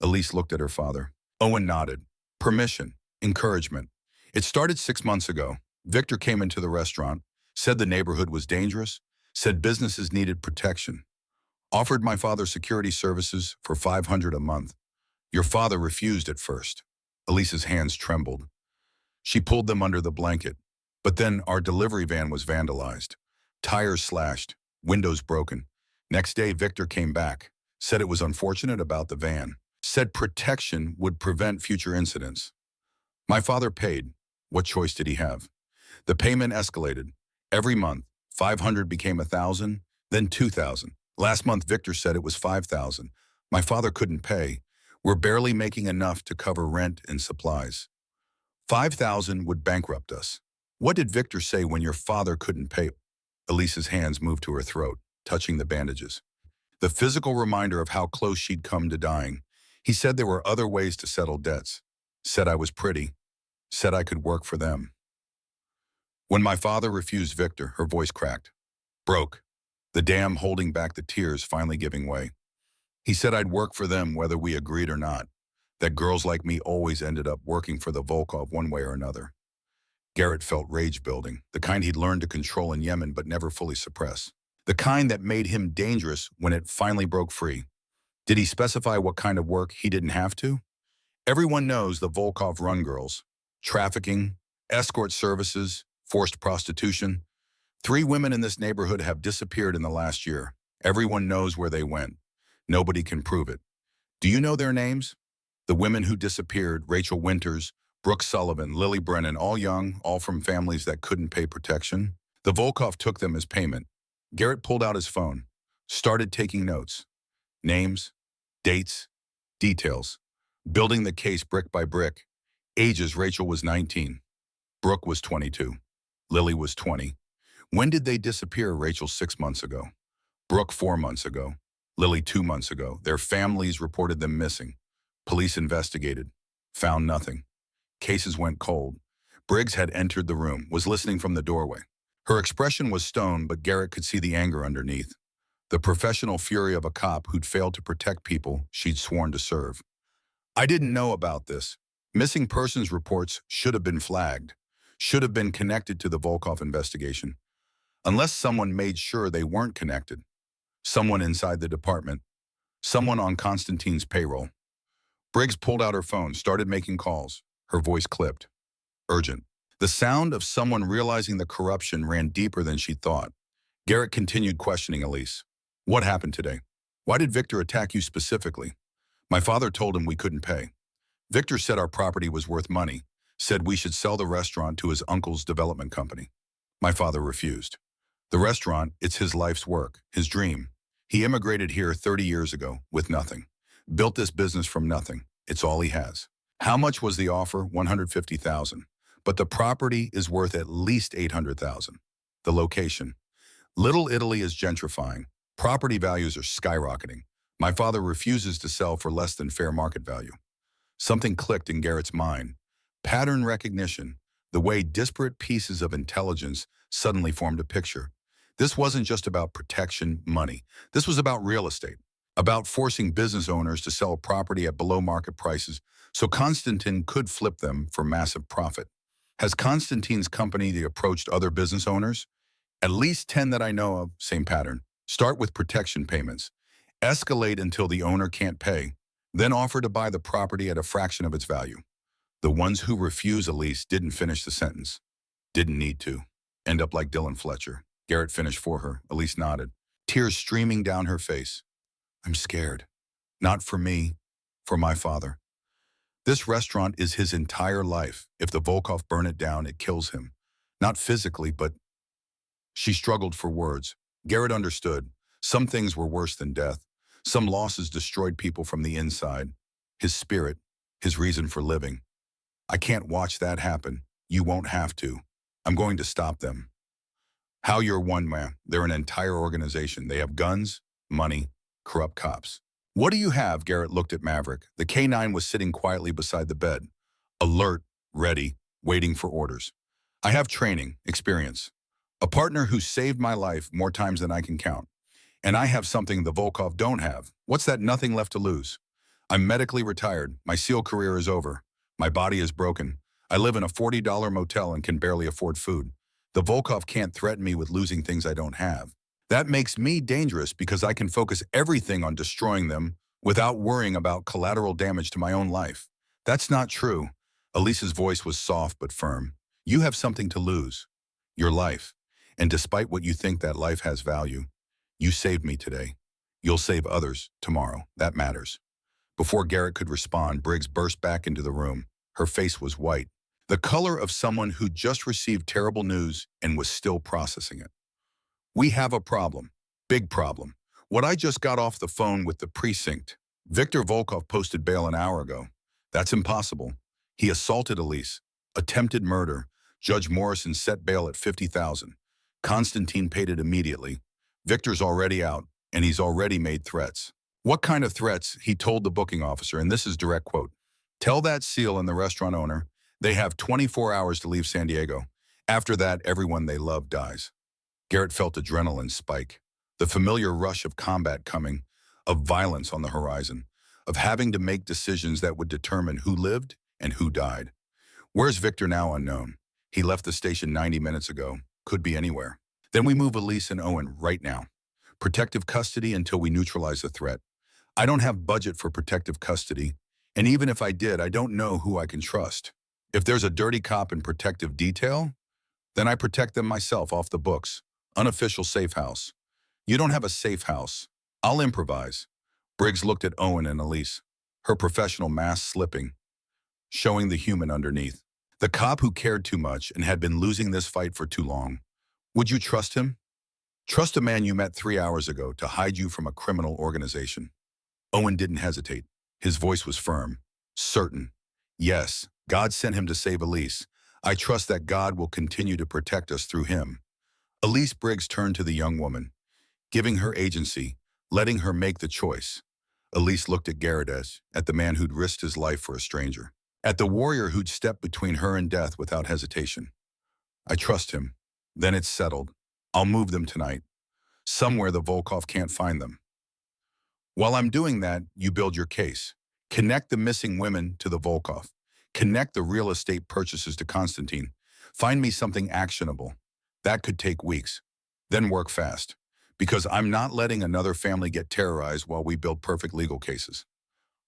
Elise looked at her father. Owen nodded. Permission. Encouragement. It started 6 months ago. Victor came into the restaurant, said the neighborhood was dangerous, said businesses needed protection. Offered my father security services for $500 a month. Your father refused at first. Elise's hands trembled. She pulled them under the blanket. But then our delivery van was vandalized. Tires slashed, windows broken. Next day, Victor came back, said it was unfortunate about the van, said protection would prevent future incidents. My father paid. What choice did he have? The payment escalated. Every month, 500 became 1,000, then 2,000. Last month, Victor said it was 5,000. My father couldn't pay. We're barely making enough to cover rent and supplies. 5,000 would bankrupt us. What did Victor say when your father couldn't pay? Elise's hands moved to her throat, touching the bandages. The physical reminder of how close she'd come to dying. He said there were other ways to settle debts. Said I was pretty. Said I could work for them. When my father refused Victor, her voice cracked. Broke. The dam holding back the tears finally giving way. He said I'd work for them whether we agreed or not. That girls like me always ended up working for the Volkov one way or another. Garrett felt rage building, the kind he'd learned to control in Yemen but never fully suppress. The kind that made him dangerous when it finally broke free. Did he specify what kind of work he didn't have to? Everyone knows the Volkov run girls. Trafficking, escort services, forced prostitution. 3 women in this neighborhood have disappeared in the last year. Everyone knows where they went. Nobody can prove it. Do you know their names? The women who disappeared, Rachel Winters, Brooke Sullivan, Lily Brennan, all young, all from families that couldn't pay protection. The Volkov took them as payment. Garrett pulled out his phone, started taking notes. Names, dates, details. Building the case brick by brick. Ages, Rachel was 19. Brooke was 22. Lily was 20. When did they disappear? Rachel 6 months ago. Brooke 4 months ago. Lily 2 months ago. Their families reported them missing. Police investigated. Found nothing. Cases went cold. Briggs had entered the room, was listening from the doorway. Her expression was stone, but Garrett could see the anger underneath. The professional fury of a cop who'd failed to protect people she'd sworn to serve. I didn't know about this. Missing persons reports should have been flagged. Should have been connected to the Volkov investigation. Unless someone made sure they weren't connected. Someone inside the department. Someone on Constantine's payroll. Briggs pulled out her phone, started making calls. Her voice clipped. Urgent. The sound of someone realizing the corruption ran deeper than she thought. Garrett continued questioning Elise. What happened today? Why did Victor attack you specifically? My father told him we couldn't pay. Victor said our property was worth money, said we should sell the restaurant to his uncle's development company. My father refused. The restaurant, it's his life's work, his dream. He immigrated here 30 years ago with nothing. Built this business from nothing. It's all he has. How much was the offer? $150,000. But the property is worth at least $800,000. The location. Little Italy is gentrifying. Property values are skyrocketing. My father refuses to sell for less than fair market value. Something clicked in Garrett's mind. Pattern recognition. The way disparate pieces of intelligence suddenly formed a picture. This wasn't just about protection, money. This was about real estate. About forcing business owners to sell property at below market prices so Constantine could flip them for massive profit. Has Constantine's company approached other business owners? At least 10 that I know of, same pattern. Start with protection payments. Escalate until the owner can't pay. Then offer to buy the property at a fraction of its value. The ones who refuse a lease didn't finish the sentence. Didn't need to. End up like Dylan Fletcher. Garrett finished for her. Elise nodded. Tears streaming down her face. I'm scared. Not for me, for my father. This restaurant is his entire life. If the Volkov burn it down, it kills him. Not physically, but... She struggled for words. Garrett understood. Some things were worse than death. Some losses destroyed people from the inside. His spirit, his reason for living. I can't watch that happen. You won't have to. I'm going to stop them. How you're one man. They're an entire organization. They have guns, money, corrupt cops. What do you have? Garrett looked at Maverick. The K9 was sitting quietly beside the bed. Alert, ready, waiting for orders. I have training, experience. A partner who saved my life more times than I can count. And I have something the Volkov don't have. What's that? Nothing left to lose. I'm medically retired. My SEAL career is over. My body is broken. I live in a $40 motel and can barely afford food. The Volkov can't threaten me with losing things I don't have. That makes me dangerous because I can focus everything on destroying them without worrying about collateral damage to my own life. That's not true. Elise's voice was soft but firm. You have something to lose. Your life. And despite what you think that life has value, you saved me today. You'll save others tomorrow. That matters. Before Garrett could respond, Briggs burst back into the room. Her face was white, the color of someone who just received terrible news and was still processing it. We have a problem. Big problem. What I just got off the phone with the precinct. Victor Volkov posted bail an hour ago. That's impossible. He assaulted Elise. Attempted murder. Judge Morrison set bail at $50,000. Constantine paid it immediately. Victor's already out, and he's already made threats. What kind of threats? He told the booking officer, and this is direct quote. Tell that SEAL and the restaurant owner they have 24 hours to leave San Diego. After that, everyone they love dies. Garrett felt adrenaline spike, the familiar rush of combat coming, of violence on the horizon, of having to make decisions that would determine who lived and who died. Where's Victor now? Unknown. He left the station 90 minutes ago. Could be anywhere. Then we move Elise and Owen right now. Protective custody until we neutralize the threat. I don't have budget for protective custody, and even if I did, I don't know who I can trust. If there's a dirty cop in protective detail, then I protect them myself off the books. Unofficial safe house. You don't have a safe house. I'll improvise. Briggs looked at Owen and Elise, her professional mask slipping, showing the human underneath. The cop who cared too much and had been losing this fight for too long. Would you trust him? Trust a man you met 3 hours ago to hide you from a criminal organization. Owen didn't hesitate. His voice was firm, certain. Yes, God sent him to save Elise. I trust that God will continue to protect us through him. Elise Briggs turned to the young woman, giving her agency, letting her make the choice. Elise looked at Garrett as at the man who'd risked his life for a stranger, at the warrior who'd stepped between her and death without hesitation. I trust him. Then it's settled. I'll move them tonight. Somewhere the Volkov can't find them. While I'm doing that, you build your case. Connect the missing women to the Volkov. Connect the real estate purchases to Constantine. Find me something actionable. That could take weeks. Then work fast. Because I'm not letting another family get terrorized while we build perfect legal cases.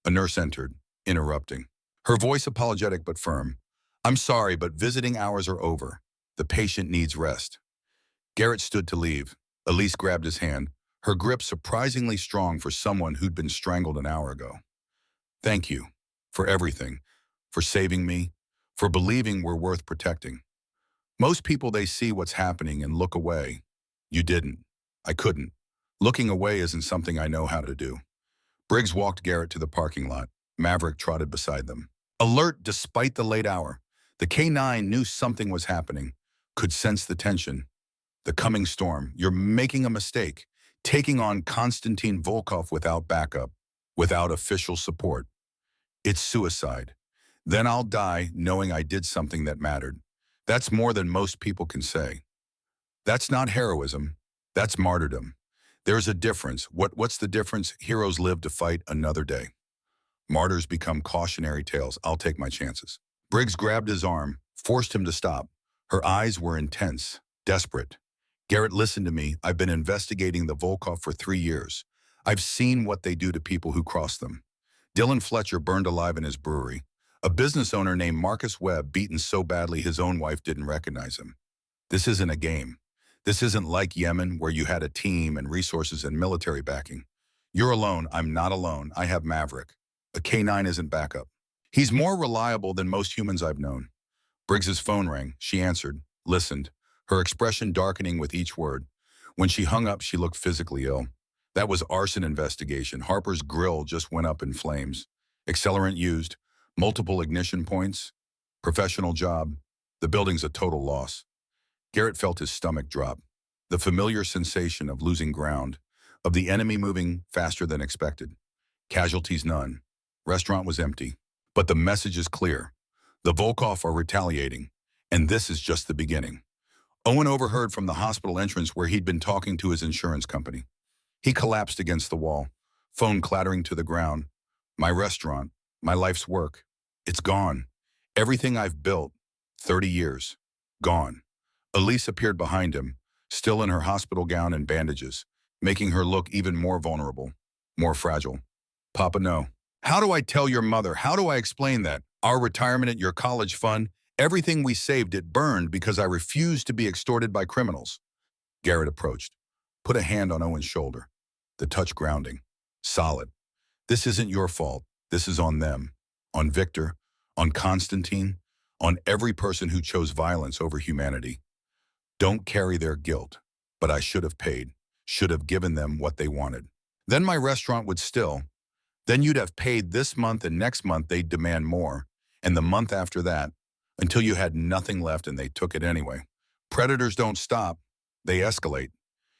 A nurse entered, interrupting. Her voice apologetic but firm. I'm sorry, but visiting hours are over. The patient needs rest. Garrett stood to leave. Elise grabbed his hand, her grip surprisingly strong for someone who'd been strangled an hour ago. Thank you. For everything. For saving me. For believing we're worth protecting. Most people, they see what's happening and look away. You didn't. I couldn't. Looking away isn't something I know how to do. Briggs walked Garrett to the parking lot. Maverick trotted beside them. Alert despite the late hour. The K9 knew something was happening, could sense the tension. The coming storm. You're making a mistake. Taking on Konstantin Volkov without backup, without official support. It's suicide. Then I'll die knowing I did something that mattered. That's more than most people can say. That's not heroism. That's martyrdom. There's a difference. What's the difference? Heroes live to fight another day. Martyrs become cautionary tales. I'll take my chances. Briggs grabbed his arm, forced him to stop. Her eyes were intense, desperate. Garrett, listen to me. I've been investigating the Volkov for 3 years. I've seen what they do to people who cross them. Dylan Fletcher burned alive in his brewery. A business owner named Marcus Webb beaten so badly his own wife didn't recognize him. This isn't a game. This isn't like Yemen where you had a team and resources and military backing. You're alone. I'm not alone. I have Maverick. A K9 isn't backup. He's more reliable than most humans I've known. Briggs's phone rang. She answered, listened, her expression darkening with each word. When she hung up, she looked physically ill. That was arson investigation. Harper's grill just went up in flames. Accelerant used. Multiple ignition points. Professional job. The building's a total loss. Garrett felt his stomach drop. The familiar sensation of losing ground, of the enemy moving faster than expected. Casualties none. Restaurant was empty. But the message is clear. The Volkov are retaliating, and this is just the beginning. Owen overheard from the hospital entrance where he'd been talking to his insurance company. He collapsed against the wall, phone clattering to the ground. My restaurant, my life's work, it's gone. Everything I've built, 30 years, gone. Elise appeared behind him, still in her hospital gown and bandages, making her look even more vulnerable, more fragile. Papa, no. How do I tell your mother? How do I explain that? Our retirement at your college fund, everything we saved, it burned because I refused to be extorted by criminals. Garrett approached, put a hand on Owen's shoulder, the touch grounding. Solid. This isn't your fault. This is on them. On Victor, on Constantine, on every person who chose violence over humanity. Don't carry their guilt, but I should have paid, should have given them what they wanted. Then my restaurant would still. Then you'd have paid this month, and next month they'd demand more, and the month after that, until you had nothing left and they took it anyway. Predators don't stop, they escalate.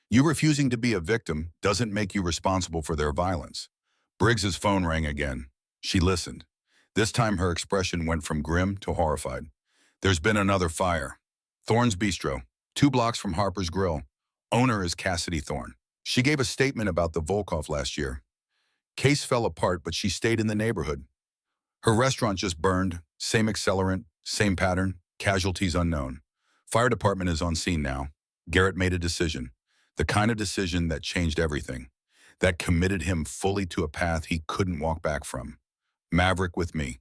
You refusing to be a victim doesn't make you responsible for their violence. Briggs's phone rang again. She listened. This time her expression went from grim to horrified. There's been another fire. Thorne's Bistro, 2 blocks from Harper's Grill. Owner is Cassidy Thorne. She gave a statement about the Volkov last year. Case fell apart, but she stayed in the neighborhood. Her restaurant just burned, same accelerant, same pattern, casualties unknown. Fire department is on scene now. Garrett made a decision, the kind of decision that changed everything, that committed him fully to a path he couldn't walk back from. Maverick with me.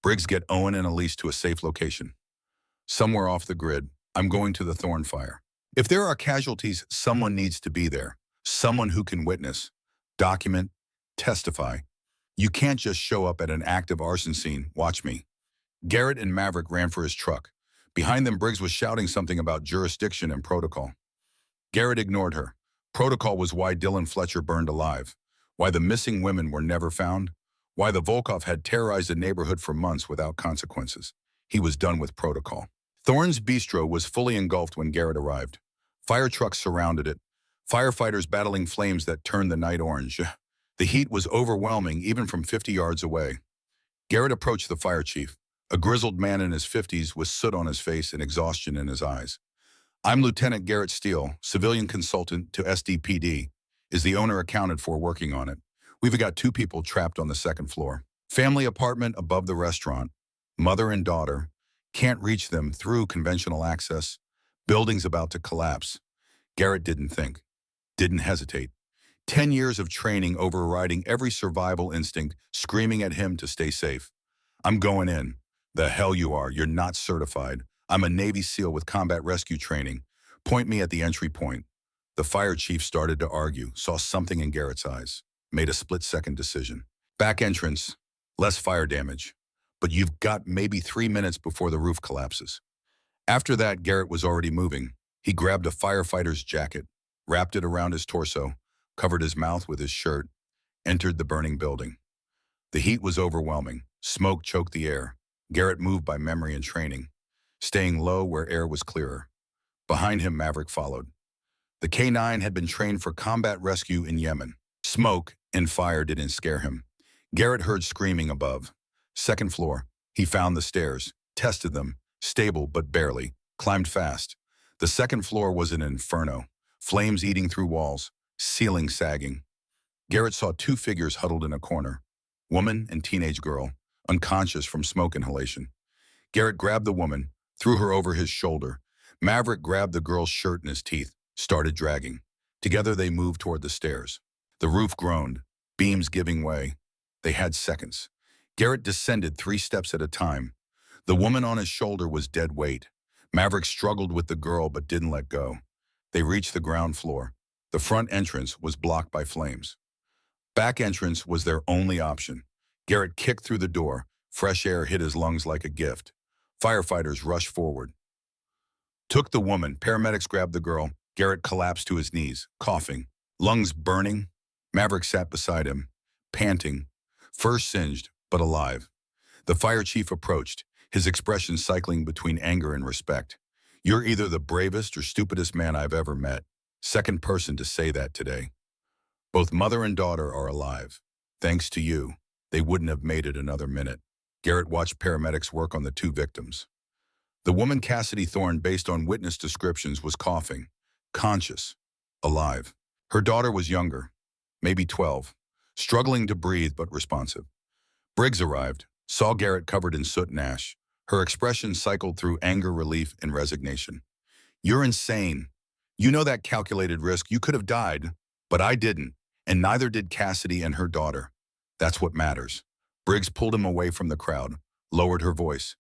Briggs, get Owen and Elise to a safe location. Somewhere off the grid, I'm going to the Thorne fire. If there are casualties, someone needs to be there. Someone who can witness, document, testify. You can't just show up at an active arson scene. Watch me. Garrett and Maverick ran for his truck. Behind them, Briggs was shouting something about jurisdiction and protocol. Garrett ignored her. Protocol was why Dylan Fletcher burned alive, why the missing women were never found, why the Volkov had terrorized the neighborhood for months without consequences. He was done with protocol. Thorne's Bistro was fully engulfed when Garrett arrived. Fire trucks surrounded it, firefighters battling flames that turned the night orange. The heat was overwhelming even from 50 yards away. Garrett approached the fire chief, a grizzled man in his 50s with soot on his face and exhaustion in his eyes. I'm Lieutenant Garrett Steele, civilian consultant to SDPD. Is the owner accounted for working on it? We've got 2 people trapped on the 2nd floor. Family apartment above the restaurant. Mother and daughter. Can't reach them through conventional access. Building's about to collapse. Garrett didn't think. Didn't hesitate. 10 years of training overriding every survival instinct, screaming at him to stay safe. I'm going in. The hell you are. You're not certified. I'm a Navy SEAL with combat rescue training. Point me at the entry point. The fire chief started to argue, saw something in Garrett's eyes, made a split-second decision. Back entrance, less fire damage. But you've got maybe 3 minutes before the roof collapses. After that, Garrett was already moving. He grabbed a firefighter's jacket, wrapped it around his torso, covered his mouth with his shirt, entered the burning building. The heat was overwhelming. Smoke choked the air. Garrett moved by memory and training, staying low where air was clearer. Behind him, Maverick followed. The K-9 had been trained for combat rescue in Yemen. Smoke and fire didn't scare him. Garrett heard screaming above. 2nd floor. He found the stairs, tested them, stable but barely, climbed fast. The 2nd floor was an inferno, flames eating through walls, ceiling sagging. Garrett saw 2 figures huddled in a corner, woman and teenage girl, unconscious from smoke inhalation. Garrett grabbed the woman, threw her over his shoulder. Maverick grabbed the girl's shirt in his teeth, started dragging. Together they moved toward the stairs. The roof groaned, beams giving way. They had seconds. Garrett descended 3 steps at a time. The woman on his shoulder was dead weight. Maverick struggled with the girl but didn't let go. They reached the ground floor. The front entrance was blocked by flames. Back entrance was their only option. Garrett kicked through the door. Fresh air hit his lungs like a gift. Firefighters rushed forward. Took the woman. Paramedics grabbed the girl. Garrett collapsed to his knees, coughing, lungs burning. Maverick sat beside him, panting, fur singed, but alive. The fire chief approached, his expression cycling between anger and respect. You're either the bravest or stupidest man I've ever met. 2nd person to say that today. Both mother and daughter are alive. Thanks to you, they wouldn't have made it another minute. Garrett watched paramedics work on the 2 victims. The woman Cassidy Thorne, based on witness descriptions, was coughing, conscious, alive. Her daughter was younger, maybe 12, struggling to breathe but responsive. Briggs arrived, saw Garrett covered in soot and ash. Her expression cycled through anger, relief, and resignation. You're insane. You know that calculated risk. You could have died, but I didn't, and neither did Cassidy and her daughter. That's what matters. Briggs pulled him away from the crowd, lowered her voice.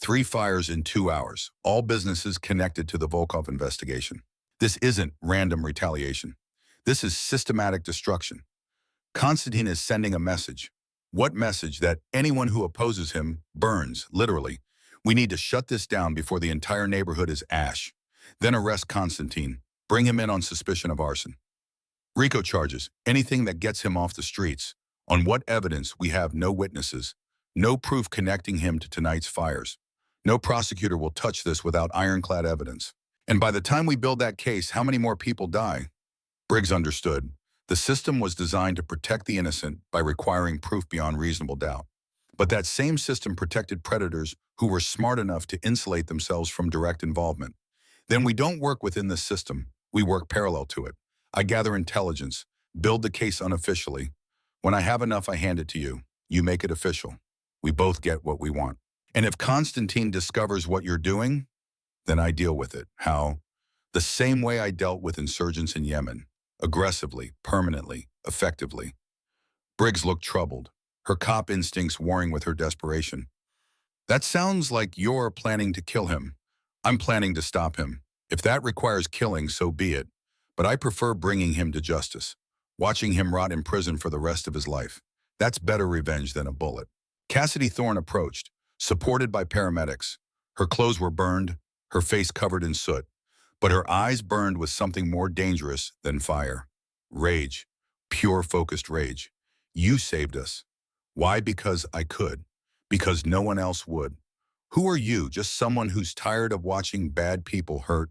3 fires in 2 hours, all businesses connected to the Volkov investigation. This isn't random retaliation. This is systematic destruction. Constantine is sending a message. What message? That anyone who opposes him burns, literally. We need to shut this down before the entire neighborhood is ash. Then arrest Constantine. Bring him in on suspicion of arson. RICO charges, anything that gets him off the streets. On what evidence? We have no witnesses. No proof connecting him to tonight's fires. No prosecutor will touch this without ironclad evidence. And by the time we build that case, how many more people die? Briggs understood. The system was designed to protect the innocent by requiring proof beyond reasonable doubt. But that same system protected predators who were smart enough to insulate themselves from direct involvement. Then we don't work within the system, we work parallel to it. I gather intelligence, build the case unofficially. When I have enough, I hand it to you. You make it official. We both get what we want. And if Constantine discovers what you're doing, then I deal with it. How? The same way I dealt with insurgents in Yemen. Aggressively, permanently, effectively. Briggs looked troubled, her cop instincts warring with her desperation. That sounds like you're planning to kill him. I'm planning to stop him. If that requires killing, so be it. But I prefer bringing him to justice, watching him rot in prison for the rest of his life. That's better revenge than a bullet. Cassidy Thorne approached, supported by paramedics. Her clothes were burned, her face covered in soot. But her eyes burned with something more dangerous than fire. Rage. Pure focused rage. You saved us. Why? Because I could. Because no one else would. Who are you? Just someone who's tired of watching bad people hurt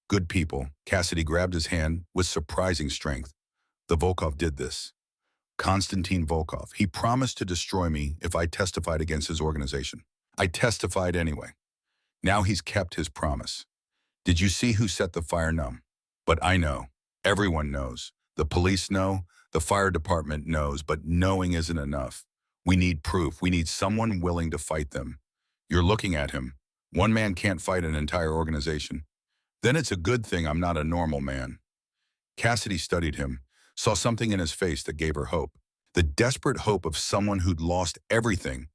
good people. Cassidy grabbed his hand with surprising strength. The Volkov did this. Konstantin Volkov. He promised to destroy me if I testified against his organization. I testified anyway. Now he's kept his promise. Did you see who set the fire? No. But I know. Everyone knows. The police know. The fire department knows. But knowing isn't enough. We need proof. We need someone willing to fight them. You're looking at him. One man can't fight an entire organization. Then it's a good thing I'm not a normal man. Cassidy studied him, saw something in his face that gave her hope. The desperate hope of someone who'd lost everything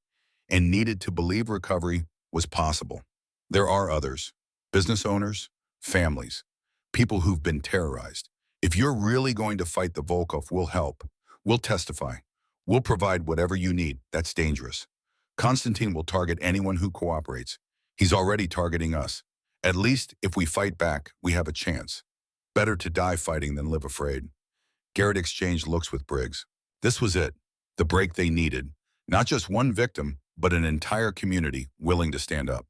and needed to believe recovery was possible. There are others. Business owners, families, people who've been terrorized. If you're really going to fight the Volkov, we'll help. We'll testify. We'll provide whatever you need. That's dangerous. Konstantin will target anyone who cooperates. He's already targeting us. At least if we fight back, we have a chance. Better to die fighting than live afraid. Garrett exchanged looks with Briggs. This was it, the break they needed. Not just one victim, but an entire community willing to stand up.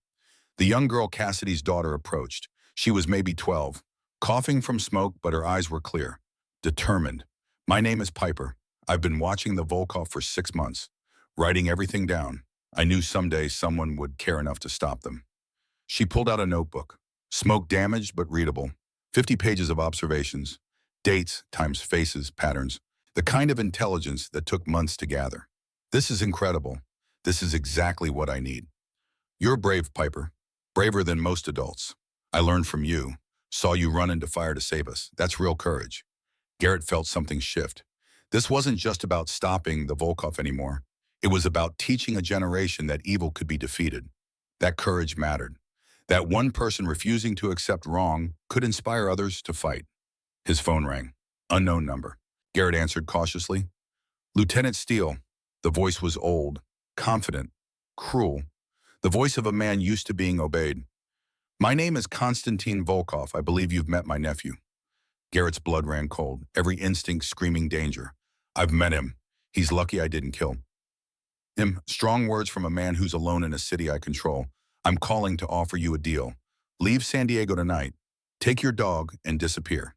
The young girl, Cassidy's daughter, approached. She was maybe 12, coughing from smoke, but her eyes were clear. Determined. My name is Piper. I've been watching the Volkov for 6 months, writing everything down. I knew someday someone would care enough to stop them. She pulled out a notebook. Smoke damaged but readable. 50 pages of observations. Dates times faces, patterns. The kind of intelligence that took months to gather. This is incredible. This is exactly what I need. You're brave, Piper. Braver than most adults. I learned from you. Saw you run into fire to save us. That's real courage. Garrett felt something shift. This wasn't just about stopping the Volkov anymore. It was about teaching a generation that evil could be defeated. That courage mattered. That one person refusing to accept wrong could inspire others to fight. His phone rang. Unknown number. Garrett answered cautiously. Lieutenant Steele. The voice was old, confident, cruel. The voice of a man used to being obeyed. My name is Konstantin Volkov. I believe you've met my nephew. Garrett's blood ran cold, every instinct screaming danger. I've met him. He's lucky I didn't kill him. Strong words from a man who's alone in a city I control. I'm calling to offer you a deal. Leave San Diego tonight. Take your dog and disappear.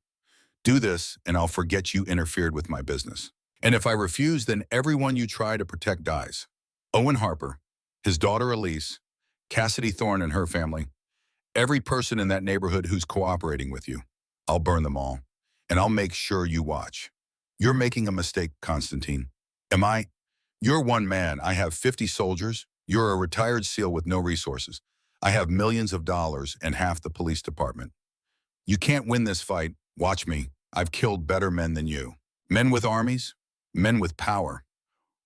Do this, and I'll forget you interfered with my business. And if I refuse, then everyone you try to protect dies. Owen Harper, his daughter Elise, Cassidy Thorne and her family, every person in that neighborhood who's cooperating with you. I'll burn them all, and I'll make sure you watch. You're making a mistake, Constantine. Am I? You're one man. I have 50 soldiers. You're a retired SEAL with no resources. I have millions of dollars and half the police department. You can't win this fight. Watch me. I've killed better men than you. Men with armies, men with power.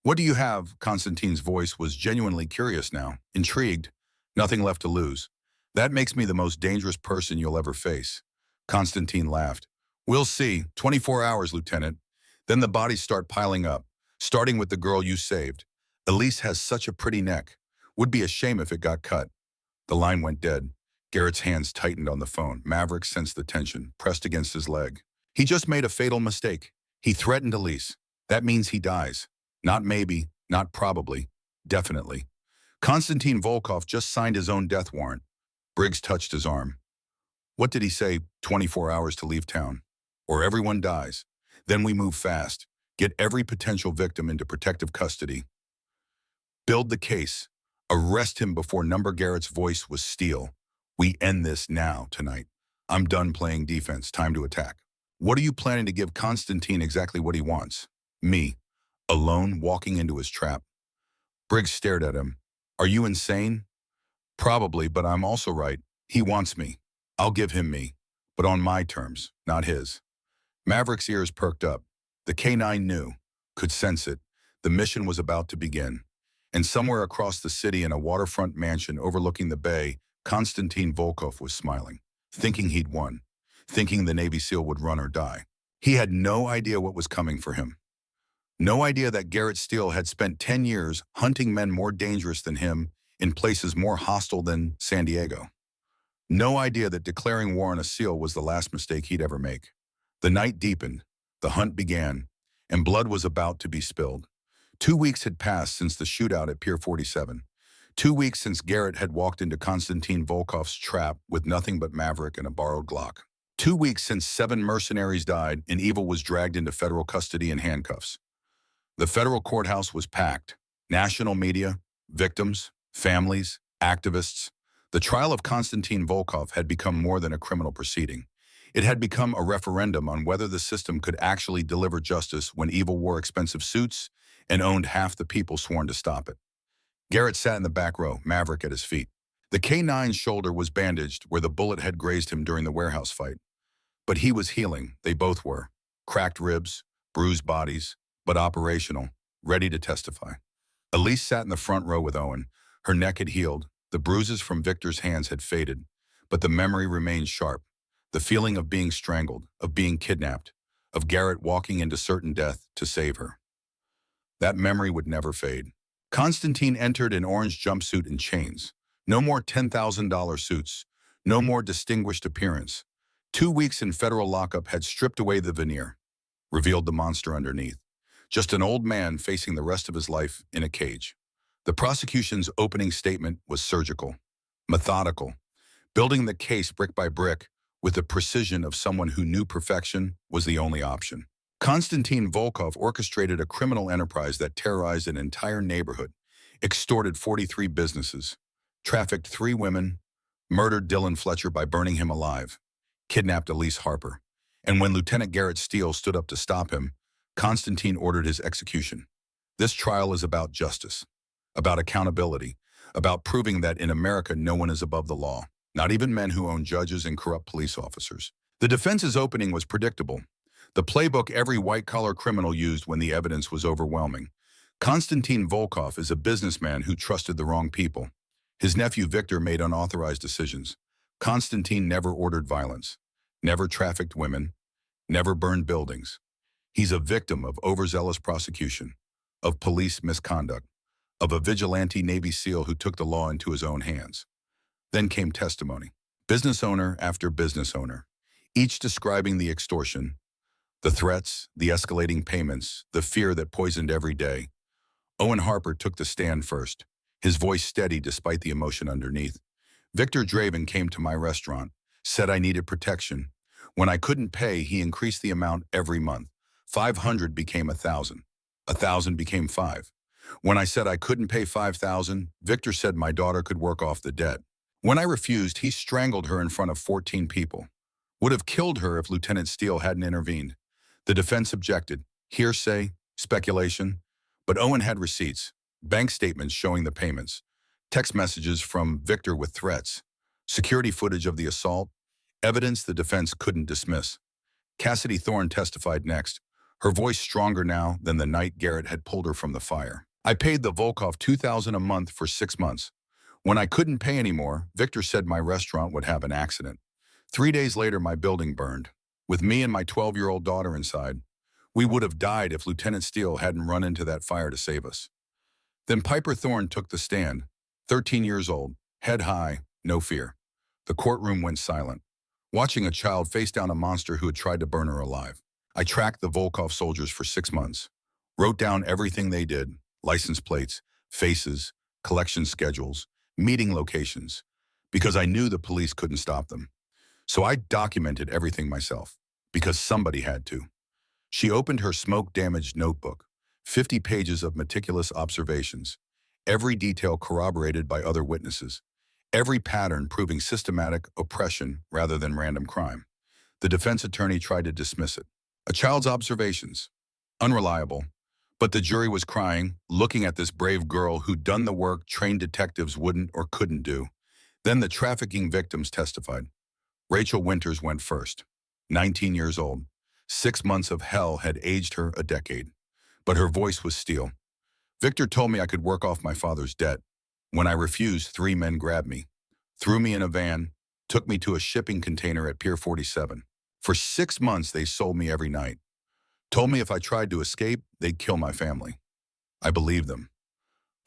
What do you have? Constantine's voice was genuinely curious now, intrigued, nothing left to lose. That makes me the most dangerous person you'll ever face. Constantine laughed. We'll see. 24 hours, Lieutenant. Then the bodies start piling up, starting with the girl you saved. Elise has such a pretty neck. Would be a shame if it got cut. The line went dead. Garrett's hands tightened on the phone. Maverick sensed the tension, pressed against his leg. He just made a fatal mistake. He threatened Elise. That means he dies. Not maybe, not probably, definitely. Konstantin Volkov just signed his own death warrant. Briggs touched his arm. What did he say? 24 hours to leave town. Or everyone dies. Then we move fast. Get every potential victim into protective custody. Build the case. Arrest him before Number Garrett's voice was steel. We end this now, tonight. I'm done playing defense. Time to attack. What are you planning to give Konstantin exactly what he wants? Me. Alone, walking into his trap. Briggs stared at him. Are you insane? Probably, but I'm also right. He wants me. I'll give him me. But on my terms, not his. Maverick's ears perked up. The K-9 knew, could sense it. The mission was about to begin. And somewhere across the city in a waterfront mansion overlooking the bay, Konstantin Volkov was smiling, thinking he'd won, thinking the Navy SEAL would run or die. He had no idea what was coming for him. No idea that Garrett Steele had spent 10 years hunting men more dangerous than him in places more hostile than San Diego. No idea that declaring war on a SEAL was the last mistake he'd ever make. The night deepened, the hunt began, and blood was about to be spilled. 2 weeks had passed since the shootout at Pier 47. 2 weeks since Garrett had walked into Konstantin Volkov's trap with nothing but Maverick and a borrowed Glock. 2 weeks since 7 mercenaries died and Evil was dragged into federal custody in handcuffs. The federal courthouse was packed. National media, victims, families, activists. The trial of Konstantin Volkov had become more than a criminal proceeding. It had become a referendum on whether the system could actually deliver justice when Evil wore expensive suits and owned half the people sworn to stop it. Garrett sat in the back row, Maverick at his feet. The K-9's shoulder was bandaged where the bullet had grazed him during the warehouse fight. But he was healing, they both were. Cracked ribs, bruised bodies, but operational, ready to testify. Elise sat in the front row with Owen. Her neck had healed. The bruises from Victor's hands had faded, but the memory remained sharp. The feeling of being strangled, of being kidnapped, of Garrett walking into certain death to save her. That memory would never fade. Konstantin entered in orange jumpsuit and chains. No more $10,000 suits. No more distinguished appearance. 2 weeks in federal lockup had stripped away the veneer, revealed the monster underneath. Just an old man facing the rest of his life in a cage. The prosecution's opening statement was surgical, methodical, building the case brick by brick with the precision of someone who knew perfection was the only option. Konstantin Volkov orchestrated a criminal enterprise that terrorized an entire neighborhood, extorted 43 businesses, trafficked 3 women, murdered Dylan Fletcher by burning him alive, kidnapped Elise Harper. And when Lieutenant Garrett Steele stood up to stop him, Konstantin ordered his execution. This trial is about justice, about accountability, about proving that in America no one is above the law, not even men who own judges and corrupt police officers. The defense's opening was predictable. The playbook every white-collar criminal used when the evidence was overwhelming. Konstantin Volkov is a businessman who trusted the wrong people. His nephew Victor made unauthorized decisions. Konstantin never ordered violence, never trafficked women, never burned buildings. He's a victim of overzealous prosecution, of police misconduct, of a vigilante Navy SEAL who took the law into his own hands. Then came testimony. Business owner after business owner, each describing the extortion, the threats, the escalating payments, the fear that poisoned every day. Owen Harper took the stand first, his voice steady despite the emotion underneath. Victor Draven came to my restaurant, said I needed protection. When I couldn't pay, he increased the amount every month. 500 became 1,000. 1,000 became 5. When I said I couldn't pay 5,000, Victor said my daughter could work off the debt. When I refused, he strangled her in front of 14 people. Would have killed her if Lieutenant Steele hadn't intervened. The defense objected. Hearsay, speculation. But Owen had receipts, bank statements showing the payments, text messages from Victor with threats, security footage of the assault, Evidence the defense couldn't dismiss. Cassidy Thorne testified next, her voice stronger now than the night Garrett had pulled her from the fire. I paid the Volkov $2,000 a month for 6 months. When I couldn't pay anymore, Victor said my restaurant would have an accident. 3 days later, my building burned, with me and my 12-year-old daughter inside. We would have died if Lieutenant Steele hadn't run into that fire to save us. Then Piper Thorne took the stand, 13 years old, head high, no fear. The courtroom went silent, watching a child face down a monster who had tried to burn her alive. I tracked the Volkov soldiers for 6 months, wrote down everything they did, license plates, faces, collection schedules, meeting locations, because I knew the police couldn't stop them. So I documented everything myself, because somebody had to. She opened her smoke-damaged notebook, 50 pages of meticulous observations, every detail corroborated by other witnesses, every pattern proving systematic oppression rather than random crime. The defense attorney tried to dismiss it. A child's observations. Unreliable. But the jury was crying, looking at this brave girl who'd done the work trained detectives wouldn't or couldn't do. Then the trafficking victims testified. Rachel Winters went first. 19 years old. 6 months of hell had aged her a decade. But her voice was steel. Victor told me I could work off my father's debt. When I refused, 3 men grabbed me, threw me in a van, took me to a shipping container at Pier 47. For 6 months, they sold me every night. Told me if I tried to escape, they'd kill my family. I believed them.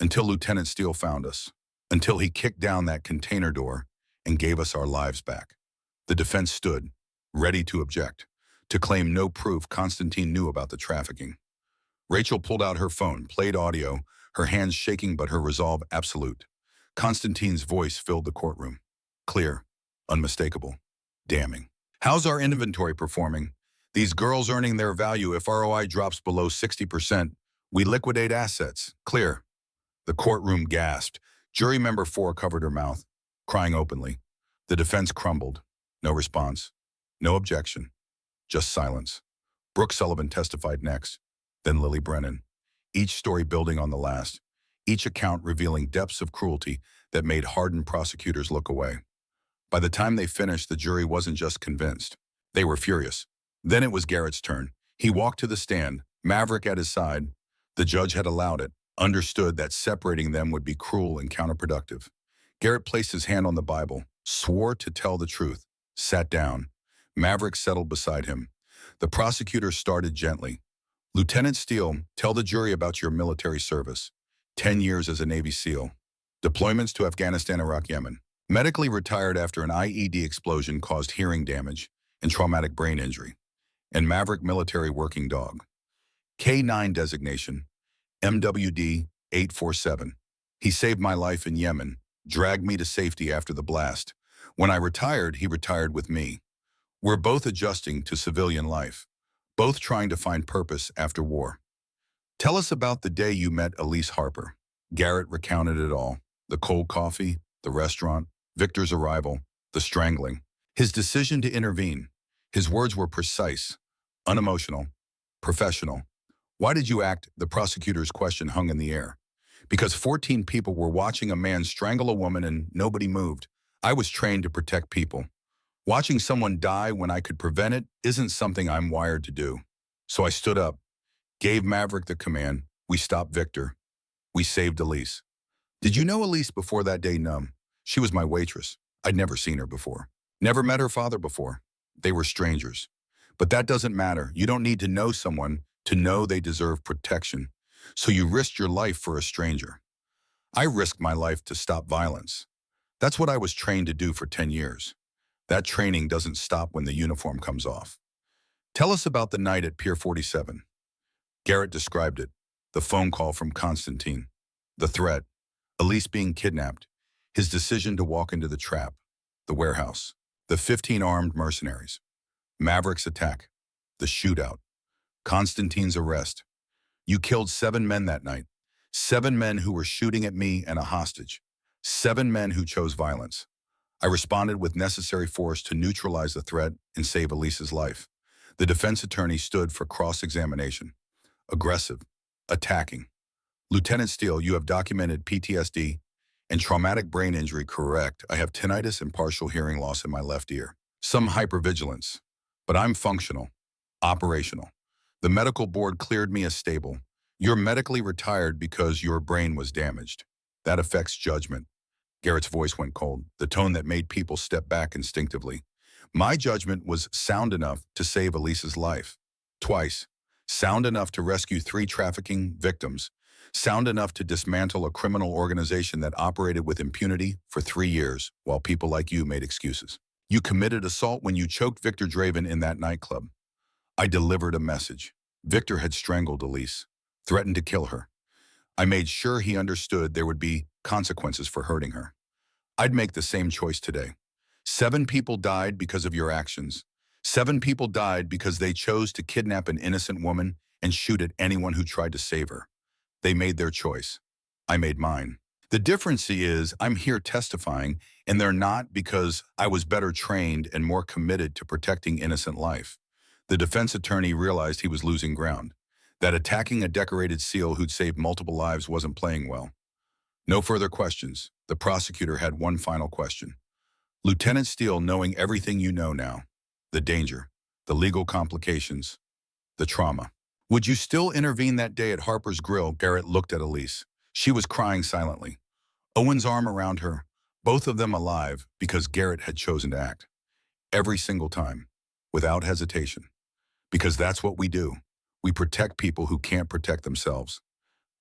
Until Lieutenant Steele found us. Until he kicked down that container door and gave us our lives back. The defense stood, ready to object, to claim no proof Constantine knew about the trafficking. Rachel pulled out her phone, played audio, her hands shaking but her resolve absolute. Constantine's voice filled the courtroom. Clear, unmistakable, damning. How's our inventory performing? These girls earning their value if ROI drops below 60%. We liquidate assets. Clear. The courtroom gasped. Jury member 4 covered her mouth, crying openly. The defense crumbled. No response. No objection. Just silence. Brooke Sullivan testified next, then Lily Brennan. Each story building on the last. Each account revealing depths of cruelty that made hardened prosecutors look away. By the time they finished, the jury wasn't just convinced. They were furious. Then it was Garrett's turn. He walked to the stand, Maverick at his side. The judge had allowed it, understood that separating them would be cruel and counterproductive. Garrett placed his hand on the Bible, swore to tell the truth, sat down. Maverick settled beside him. The prosecutor started gently. Lieutenant Steele, tell the jury about your military service. 10 years as a Navy SEAL. Deployments to Afghanistan, Iraq, Yemen. Medically retired after an IED explosion caused hearing damage and traumatic brain injury. And Maverick military working dog. K9 designation, MWD 847. He saved my life in Yemen, dragged me to safety after the blast. When I retired, he retired with me. We're both adjusting to civilian life, both trying to find purpose after war. Tell us about the day you met Elise Harper. Garrett recounted it all. The cold coffee, the restaurant, Victor's arrival, the strangling. His decision to intervene. His words were precise, unemotional, professional. Why did you act? The prosecutor's question hung in the air. Because 14 people were watching a man strangle a woman and nobody moved. I was trained to protect people. Watching someone die when I could prevent it isn't something I'm wired to do. So I stood up, gave Maverick the command. We stopped Victor. We saved Elise. Did you know Elise before that day? Numb. She was my waitress. I'd never seen her before. Never met her father before. They were strangers. But that doesn't matter. You don't need to know someone to know they deserve protection. So you risked your life for a stranger. I risked my life to stop violence. That's what I was trained to do for 10 years. That training doesn't stop when the uniform comes off. Tell us about the night at Pier 47. Garrett described it. The phone call from Constantine. The threat. Elise being kidnapped. His decision to walk into the trap. The warehouse. The 15 armed mercenaries. Maverick's attack. The shootout. Constantine's arrest. You killed 7 men that night. 7 men who were shooting at me and a hostage. 7 men who chose violence. I responded with necessary force to neutralize the threat and save Elise's life. The defense attorney stood for cross-examination. Aggressive. Attacking. Lieutenant Steele, you have documented PTSD and traumatic brain injury, correct? I have tinnitus and partial hearing loss in my left ear. some hypervigilance. But I'm functional, operational. The medical board cleared me as stable. You're medically retired because your brain was damaged. That affects judgment. Garrett's voice went cold, the tone that made people step back instinctively. My judgment was sound enough to save Elise's life. Twice. Sound enough to rescue 3 trafficking victims. Sound enough to dismantle a criminal organization that operated with impunity for 3 years, while people like you made excuses. You committed assault when you choked Victor Draven in that nightclub. I delivered a message. Victor had strangled Elise, threatened to kill her. I made sure he understood there would be consequences for hurting her. I'd make the same choice today. 7 people died because of your actions. 7 people died because they chose to kidnap an innocent woman and shoot at anyone who tried to save her. They made their choice. I made mine. The difference is I'm here testifying, and they're not, because I was better trained and more committed to protecting innocent life. The defense attorney realized he was losing ground, that attacking a decorated SEAL who'd saved multiple lives wasn't playing well. No further questions. The prosecutor had one final question. Lieutenant Steele, knowing everything you know now, the danger, the legal complications, the trauma, would you still intervene that day at Harper's Grill? Garrett looked at Elise. She was crying silently. Owen's arm around her, both of them alive because Garrett had chosen to act. Every single time, without hesitation. Because that's what we do. We protect people who can't protect themselves.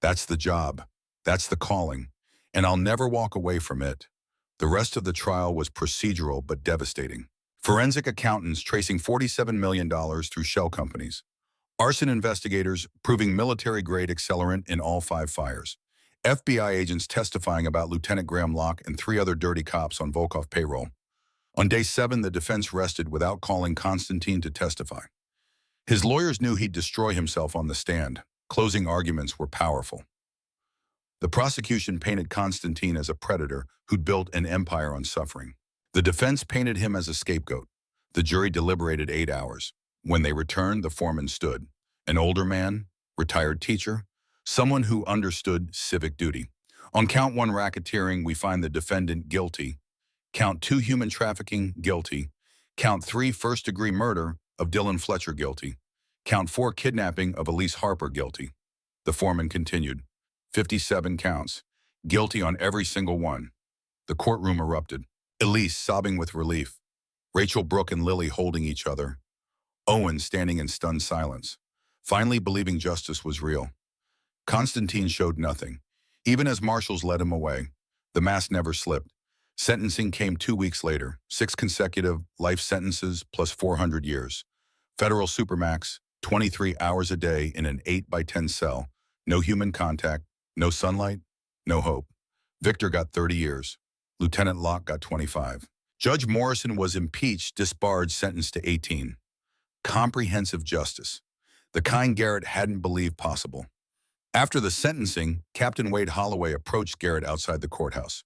That's the job. That's the calling. And I'll never walk away from it. The rest of the trial was procedural but devastating. Forensic accountants tracing $47 million through shell companies. Arson investigators proving military-grade accelerant in all 5 fires. FBI agents testifying about Lieutenant Graham Locke and 3 other dirty cops on Volkov payroll. On day 7, the defense rested without calling Constantine to testify. His lawyers knew he'd destroy himself on the stand. Closing arguments were powerful. The prosecution painted Constantine as a predator who'd built an empire on suffering. The defense painted him as a scapegoat. The jury deliberated 8 hours. When they returned, the foreman stood. An older man, retired teacher, someone who understood civic duty. On count 1 racketeering, we find the defendant guilty. Count 2 human trafficking, guilty. Count 3 first-degree murder of Dylan Fletcher, guilty. Count 4 kidnapping of Elise Harper, guilty. The foreman continued. 57 counts. Guilty on every single one. The courtroom erupted. Elise sobbing with relief. Rachel, Brooke, and Lily holding each other. Owen standing in stunned silence, finally believing justice was real. Constantine showed nothing. Even as marshals led him away, the mask never slipped. Sentencing came 2 weeks later, 6 consecutive life sentences plus 400 years. Federal supermax, 23 hours a day in an 8x10 cell. No human contact, no sunlight, no hope. Victor got 30 years. Lieutenant Locke got 25. Judge Morrison was impeached, disbarred, sentenced to 18. Comprehensive justice, the kind Garrett hadn't believed possible. After the sentencing, Captain Wade Holloway approached Garrett outside the courthouse.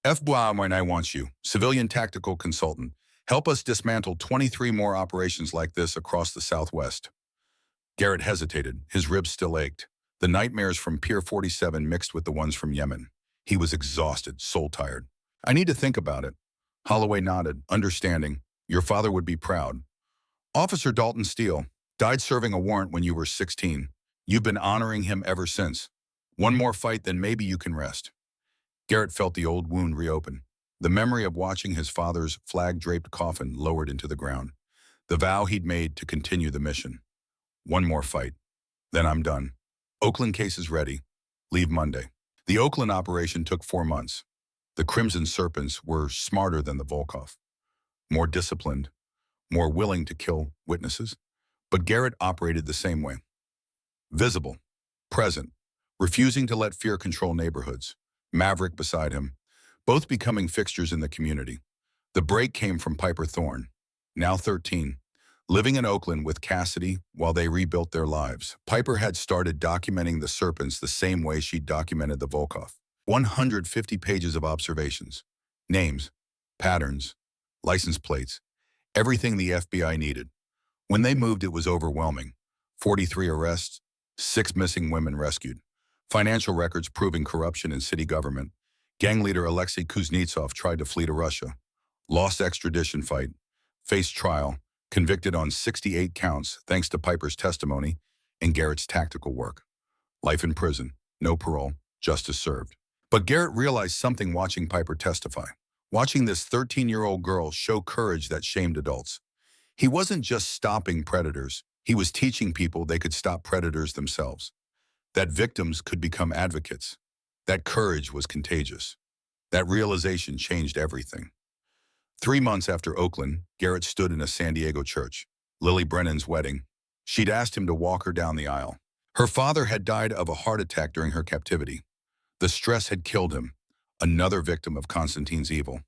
FBI wants you, civilian tactical consultant. Help us dismantle 23 more operations like this across the Southwest. Garrett hesitated. His ribs still ached. The nightmares from Pier 47 mixed with the ones from Yemen. He was exhausted, soul-tired. I need to think about it. Holloway nodded, understanding. Your father would be proud. Officer Dalton Steele died serving a warrant when you were 16. You've been honoring him ever since. One more fight, then maybe you can rest. Garrett felt the old wound reopen. The memory of watching his father's flag-draped coffin lowered into the ground. The vow he'd made to continue the mission. One more fight. Then I'm done. Oakland case is ready. Leave Monday. The Oakland operation took 4 months. The Crimson Serpents were smarter than the Volkov. More disciplined. More willing to kill witnesses. But Garrett operated the same way. Visible. Present. Refusing to let fear control neighborhoods. Maverick beside him. Both becoming fixtures in the community. The break came from Piper Thorne, now 13. Living in Oakland with Cassidy while they rebuilt their lives. Piper had started documenting the Serpents the same way she documented the Volkov. 150 pages of observations. Names. Patterns. License plates. Everything the FBI needed. When they moved, it was overwhelming. 43 arrests, 6 missing women rescued. Financial records proving corruption in city government. Gang leader Alexei Kuznetsov tried to flee to Russia. Lost extradition fight. faced trial, convicted on 68 counts thanks to Piper's testimony and Garrett's tactical work. Life in prison, no parole, justice served. But Garrett realized something watching Piper testify. Watching this 13-year-old girl show courage that shamed adults. He wasn't just stopping predators, he was teaching people they could stop predators themselves. That victims could become advocates. That courage was contagious. That realization changed everything. 3 months after Oakland, Garrett stood in a San Diego church, Lily Brennan's wedding. She'd asked him to walk her down the aisle. Her father had died of a heart attack during her captivity. The stress had killed him, another victim of Constantine's evil.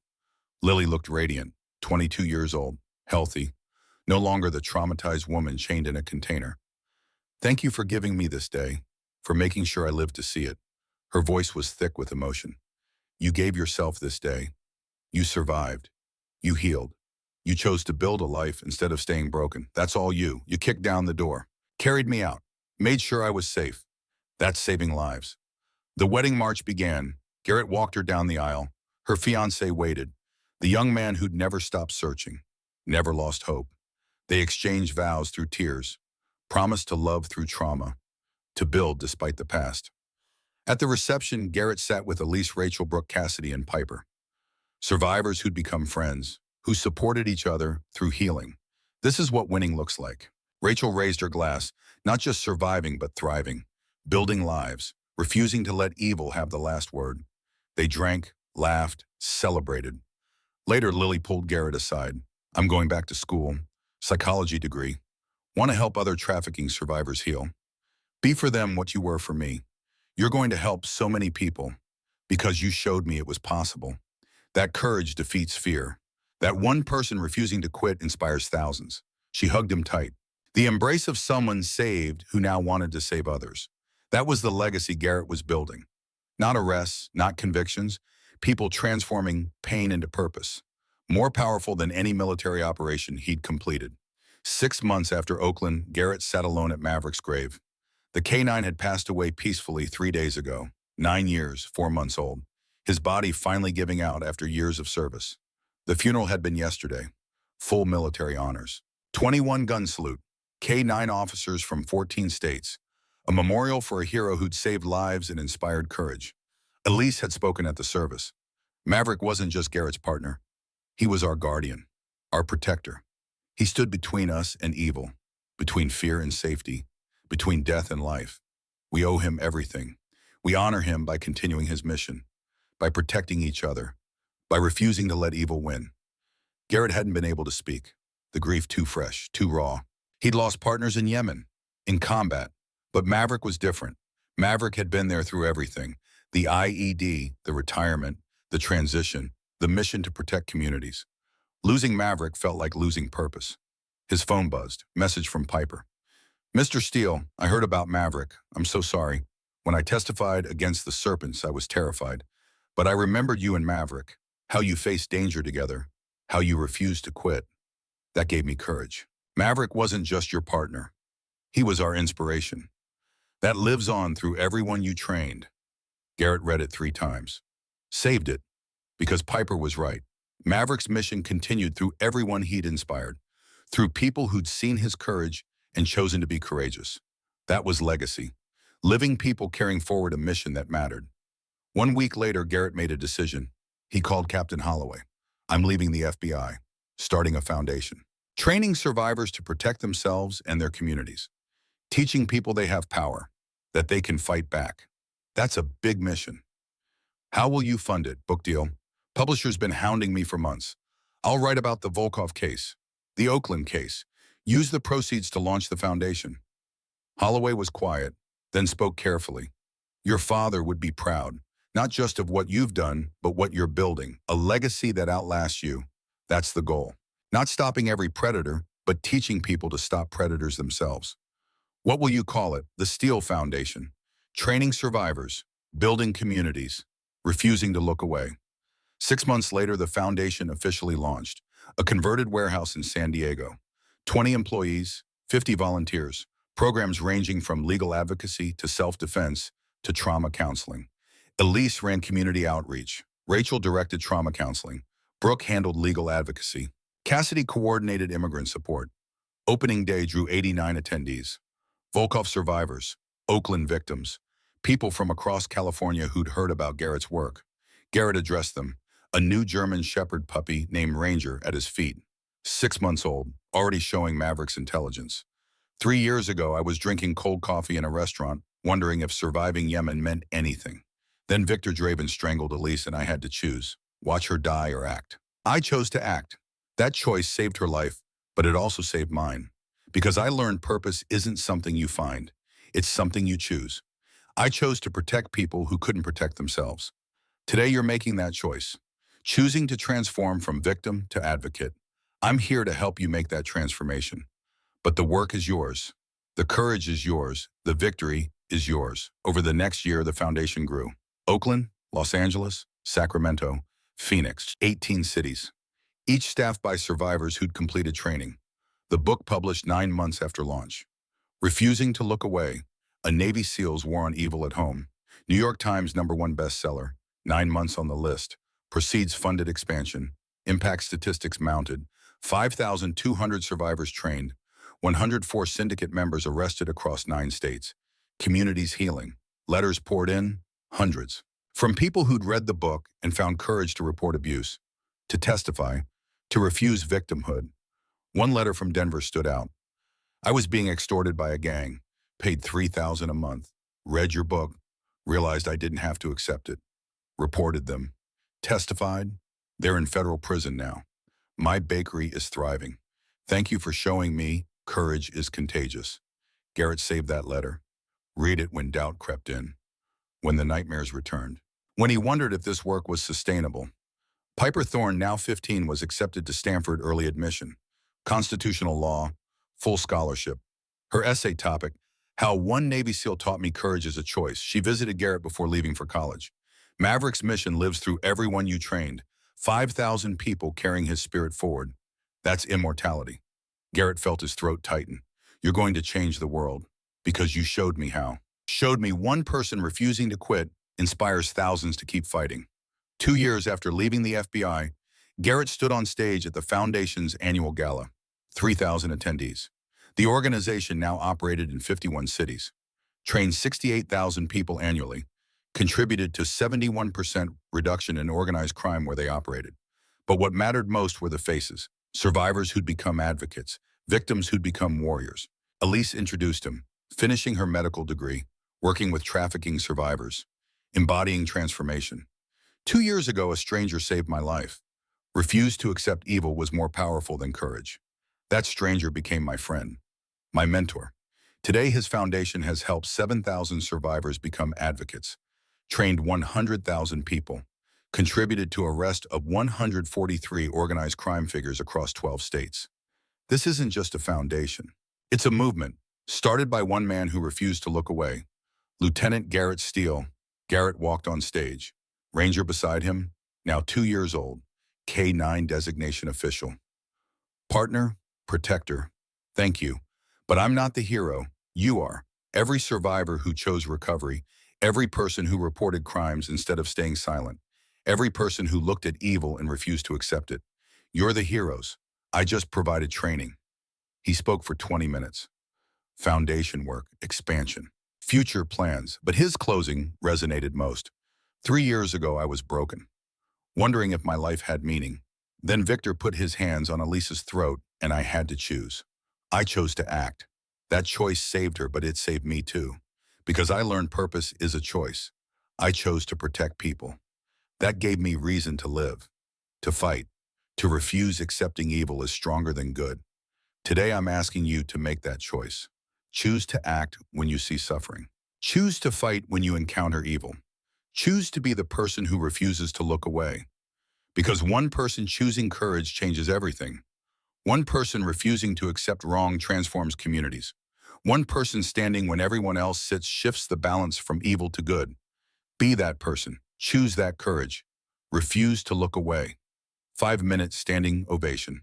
Lily looked radiant, 22 years old, healthy, no longer the traumatized woman chained in a container. "Thank you for giving me this day, for making sure I lived to see it." Her voice was thick with emotion. "You gave yourself this day. You survived. You healed. You chose to build a life instead of staying broken. That's all you. You kicked down the door, carried me out, made sure I was safe. That's saving lives." The wedding march began. Garrett walked her down the aisle. Her fiancé waited, the young man who'd never stopped searching, never lost hope. They exchanged vows through tears, promised to love through trauma, to build despite the past. At the reception, Garrett sat with Elise, Rachel, Brooke, Cassidy, and Piper. Survivors who'd become friends, who supported each other through healing. This is what winning looks like. Rachel raised her glass, not just surviving but thriving, building lives, refusing to let evil have the last word. They drank, laughed, celebrated. Later, Lily pulled Garrett aside. "I'm going back to school, psychology degree. Want to help other trafficking survivors heal. Be for them what you were for me. You're going to help so many people because you showed me it was possible." That courage defeats fear. That one person refusing to quit inspires thousands. She hugged him tight. The embrace of someone saved who now wanted to save others. That was the legacy Garrett was building. Not arrests, not convictions, people transforming pain into purpose. More powerful than any military operation he'd completed. 6 months after Oakland, Garrett sat alone at Maverick's grave. The K-9 had passed away peacefully 3 days ago, 9 years, 4 months old. His body finally giving out after years of service. The funeral had been yesterday. Full military honors. 21 gun salute. K-9 officers from 14 states. A memorial for a hero who'd saved lives and inspired courage. Elise had spoken at the service. Maverick wasn't just Garrett's partner. He was our guardian, our protector. He stood between us and evil, between fear and safety, between death and life. We owe him everything. We honor him by continuing his mission, by protecting each other, by refusing to let evil win. Garrett hadn't been able to speak, the grief too fresh, too raw. He'd lost partners in Yemen, in combat, but Maverick was different. Maverick had been there through everything, the IED, the retirement, the transition, the mission to protect communities. Losing Maverick felt like losing purpose. His phone buzzed, message from Piper. "Mr. Steele, I heard about Maverick. I'm so sorry. When I testified against the serpents, I was terrified. But I remembered you and Maverick, how you faced danger together, how you refused to quit. That gave me courage. Maverick wasn't just your partner. He was our inspiration. That lives on through everyone you trained." Garrett read it 3 times. Saved it, because Piper was right. Maverick's mission continued through everyone he'd inspired, through people who'd seen his courage and chosen to be courageous. That was legacy. Living people carrying forward a mission that mattered. 1 week later, Garrett made a decision. He called Captain Holloway. "I'm leaving the FBI, starting a foundation. Training survivors to protect themselves and their communities. Teaching people they have power, that they can fight back. That's a big mission." "How will you fund it?" "Book deal. Publisher's been hounding me for months. I'll write about the Volkov case, the Oakland case. Use the proceeds to launch the foundation." Holloway was quiet, then spoke carefully. "Your father would be proud, not just of what you've done, but what you're building. A legacy that outlasts you. That's the goal. Not stopping every predator, but teaching people to stop predators themselves." "What will you call it?" "The Steele Foundation. Training survivors, building communities, refusing to look away." 6 months later, the foundation officially launched. A converted warehouse in San Diego. 20 employees, 50 volunteers. Programs ranging from legal advocacy to self-defense to trauma counseling. Elise ran community outreach. Rachel directed trauma counseling. Brooke handled legal advocacy. Cassidy coordinated immigrant support. Opening day drew 89 attendees. Volkov survivors, Oakland victims, people from across California who'd heard about Garrett's work. Garrett addressed them, a new German shepherd puppy named Ranger at his feet. 6 months old, already showing Maverick's intelligence. 3 years ago, I was drinking cold coffee in a restaurant, wondering if surviving Yemen meant anything. Then Victor Draven strangled Elise and I had to choose, watch her die or act. I chose to act. That choice saved her life, but it also saved mine. Because I learned purpose isn't something you find, it's something you choose. I chose to protect people who couldn't protect themselves. Today you're making that choice, choosing to transform from victim to advocate. I'm here to help you make that transformation. But the work is yours. The courage is yours. The victory is yours. Over the next year, the foundation grew. Oakland, Los Angeles, Sacramento, Phoenix, 18 cities. Each staffed by survivors who'd completed training. The book published 9 months after launch. Refusing to Look Away, a Navy SEAL's War on Evil at Home. New York Times #1 bestseller, 9 months on the list. Proceeds funded expansion. Impact statistics mounted. 5,200 survivors trained. 104 syndicate members arrested across 9 states. Communities healing. Letters poured in, hundreds. From people who'd read the book and found courage to report abuse, to testify, to refuse victimhood. One letter from Denver stood out. I was being extorted by a gang, paid $3,000 a month, read your book, realized I didn't have to accept it, reported them, testified. They're in federal prison now. My bakery is thriving. Thank you for showing me courage is contagious. Garrett saved that letter. Read it when doubt crept in, when the nightmares returned, when he wondered if this work was sustainable. Piper Thorne, now 15, was accepted to Stanford early admission. Constitutional law, full scholarship. Her essay topic, How One Navy SEAL Taught Me Courage is a Choice. She visited Garrett before leaving for college. Maverick's mission lives through everyone you trained. 5,000 people carrying his spirit forward. That's immortality. Garrett felt his throat tighten. You're going to change the world because you showed me how. Showed me one person refusing to quit inspires thousands to keep fighting. 2 years after leaving the FBI, Garrett stood on stage at the Foundation's annual gala. 3,000 attendees. The organization now operated in 51 cities, trained 68,000 people annually, contributed to 71% reduction in organized crime where they operated. But what mattered most were the faces, survivors who'd become advocates, victims who'd become warriors. Elise introduced him, finishing her medical degree, working with trafficking survivors, embodying transformation. 2 years ago, a stranger saved my life. Refused to accept evil was more powerful than courage. That stranger became my friend, my mentor. Today, his foundation has helped 7,000 survivors become advocates, trained 100,000 people, contributed to arrest of 143 organized crime figures across 12 states. This isn't just a foundation. It's a movement, started by one man who refused to look away. Lieutenant Garrett Steele. Garrett walked on stage. Ranger beside him, now 2 years old, K-9 designation official. Partner, protector, thank you. But I'm not the hero, you are. Every survivor who chose recovery, every person who reported crimes instead of staying silent, every person who looked at evil and refused to accept it. You're the heroes. I just provided training. He spoke for 20 minutes. Foundation work, expansion, future plans, but his closing resonated most. 3 years ago, I was broken, wondering if my life had meaning. Then Victor put his hands on Elise's throat, and I had to choose. I chose to act. That choice saved her, but it saved me too. Because I learned purpose is a choice. I chose to protect people. That gave me reason to live, to fight, to refuse accepting evil as stronger than good. Today, I'm asking you to make that choice. Choose to act when you see suffering. Choose to fight when you encounter evil. Choose to be the person who refuses to look away. Because one person choosing courage changes everything. One person refusing to accept wrong transforms communities. One person standing when everyone else sits shifts the balance from evil to good. Be that person. Choose that courage. Refuse to look away. 5-minute standing ovation.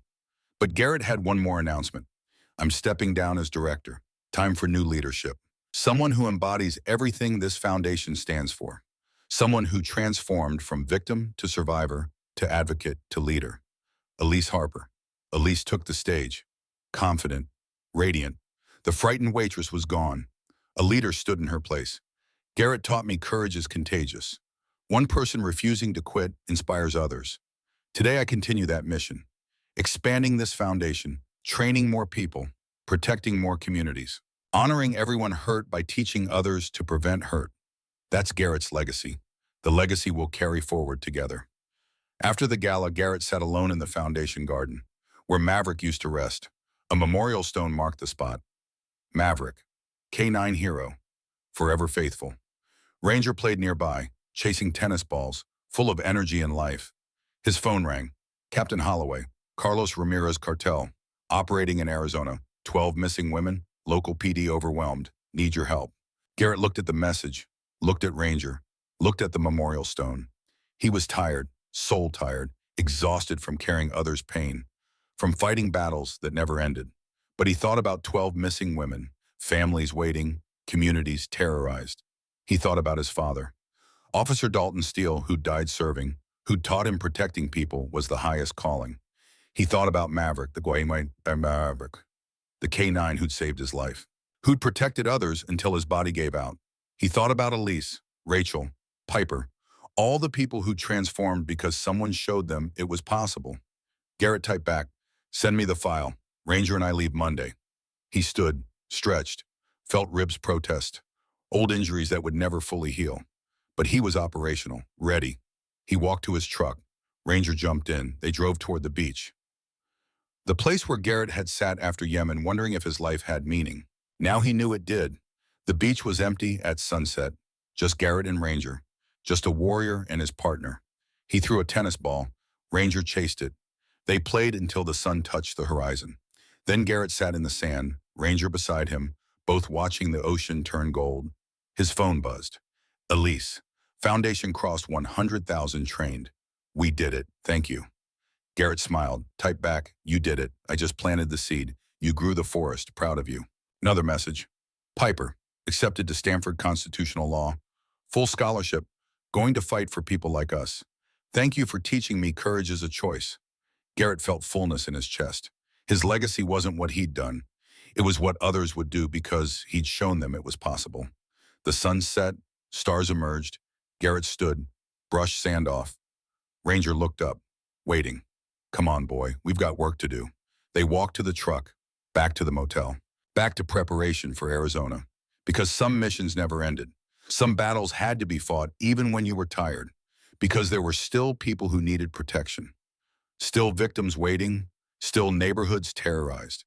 But Garrett had one more announcement. I'm stepping down as director. Time for new leadership. Someone who embodies everything this foundation stands for. Someone who transformed from victim to survivor to advocate to leader. Elise Harper. Elise took the stage, confident, radiant. The frightened waitress was gone. A leader stood in her place. Garrett taught me courage is contagious. One person refusing to quit inspires others. Today I continue that mission, expanding this foundation, training more people, protecting more communities, honoring everyone hurt by teaching others to prevent hurt. That's Garrett's legacy. The legacy we'll carry forward together. After the gala, Garrett sat alone in the foundation garden, where Maverick used to rest. A memorial stone marked the spot. Maverick, K9 hero, forever faithful. Ranger played nearby, chasing tennis balls, full of energy and life. His phone rang. Captain Holloway, Carlos Ramirez cartel, operating in Arizona. 12 missing women, local PD overwhelmed. Need your help. Garrett looked at the message, looked at Ranger, looked at the memorial stone. He was tired, soul tired, exhausted from carrying others' pain, from fighting battles that never ended. But he thought about 12 missing women, families waiting, communities terrorized. He thought about his father. Officer Dalton Steele, who died serving, who taught him protecting people was the highest calling. He thought about Maverick, Maverick, the K9 who'd saved his life, who'd protected others until his body gave out. He thought about Elise, Rachel, Piper, all the people who transformed because someone showed them it was possible. Garrett typed back, "Send me the file. Ranger and I leave Monday." He stood, stretched, felt ribs protest, old injuries that would never fully heal. But he was operational, ready. He walked to his truck. Ranger jumped in. They drove toward the beach. The place where Garrett had sat after Yemen, wondering if his life had meaning. Now he knew it did. The beach was empty at sunset. Just Garrett and Ranger. Just a warrior and his partner. He threw a tennis ball. Ranger chased it. They played until the sun touched the horizon. Then Garrett sat in the sand, Ranger beside him, both watching the ocean turn gold. His phone buzzed. Elise. Foundation crossed 100,000 trained. We did it. Thank you. Garrett smiled. Typed back, "You did it. I just planted the seed. You grew the forest. Proud of you." Another message. Piper. Accepted to Stanford Constitutional Law. Full scholarship. Going to fight for people like us. Thank you for teaching me courage is a choice. Garrett felt fullness in his chest. His legacy wasn't what he'd done. It was what others would do because he'd shown them it was possible. The sun set. Stars emerged. Garrett stood, brushed sand off. Ranger looked up, waiting. "Come on, boy, we've got work to do." They walked to the truck, back to the motel, back to preparation for Arizona. Because some missions never ended. Some battles had to be fought even when you were tired. Because there were still people who needed protection. Still victims waiting, still neighborhoods terrorized.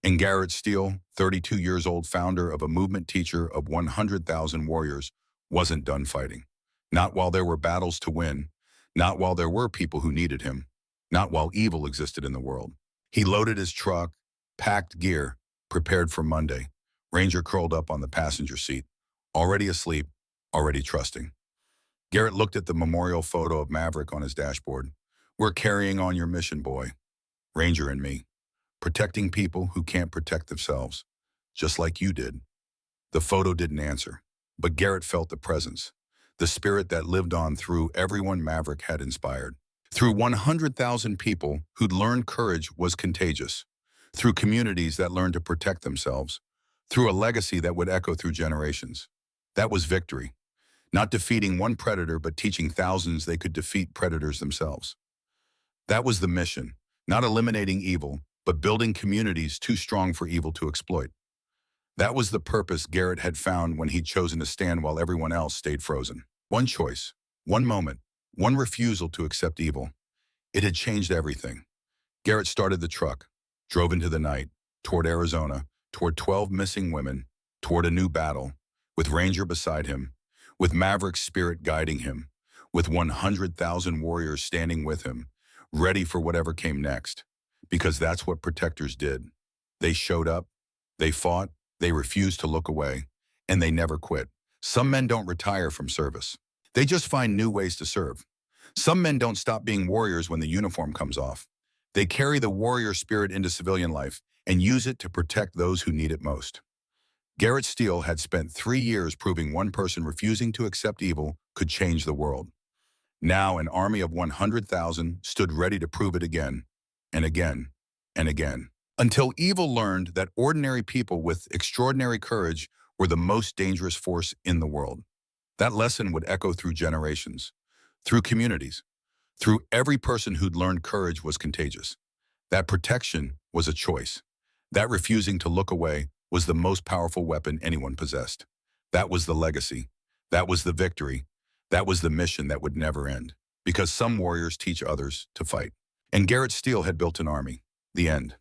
And Garrett Steele, 32 years old, founder of a movement, teacher of 100,000 warriors, wasn't done fighting. Not while there were battles to win, not while there were people who needed him, not while evil existed in the world. He loaded his truck, packed gear, prepared for Monday. Ranger curled up on the passenger seat, already asleep, already trusting. Garrett looked at the memorial photo of Maverick on his dashboard. "We're carrying on your mission, boy. Ranger and me. Protecting people who can't protect themselves, just like you did." The photo didn't answer, but Garrett felt the presence. The spirit that lived on through everyone Maverick had inspired. Through 100,000 people who'd learned courage was contagious. Through communities that learned to protect themselves. Through a legacy that would echo through generations. That was victory. Not defeating one predator, but teaching thousands they could defeat predators themselves. That was the mission. Not eliminating evil, but building communities too strong for evil to exploit. That was the purpose Garrett had found when he'd chosen to stand while everyone else stayed frozen. One choice, one moment, one refusal to accept evil. It had changed everything. Garrett started the truck, drove into the night, toward Arizona, toward 12 missing women, toward a new battle, with Ranger beside him, with Maverick's spirit guiding him, with 100,000 warriors standing with him, ready for whatever came next. Because that's what protectors did. They showed up, they fought, they refused to look away, and they never quit. Some men don't retire from service. They just find new ways to serve. Some men don't stop being warriors when the uniform comes off. They carry the warrior spirit into civilian life and use it to protect those who need it most. Garrett Steele had spent 3 years proving one person refusing to accept evil could change the world. Now an army of 100,000 stood ready to prove it again and again and again, until evil learned that ordinary people with extraordinary courage were the most dangerous force in the world. That lesson would echo through generations, through communities, through every person who'd learned courage was contagious. That protection was a choice. That refusing to look away was the most powerful weapon anyone possessed. That was the legacy. That was the victory. That was the mission that would never end. Because some warriors teach others to fight. And Garrett Steele had built an army. The end.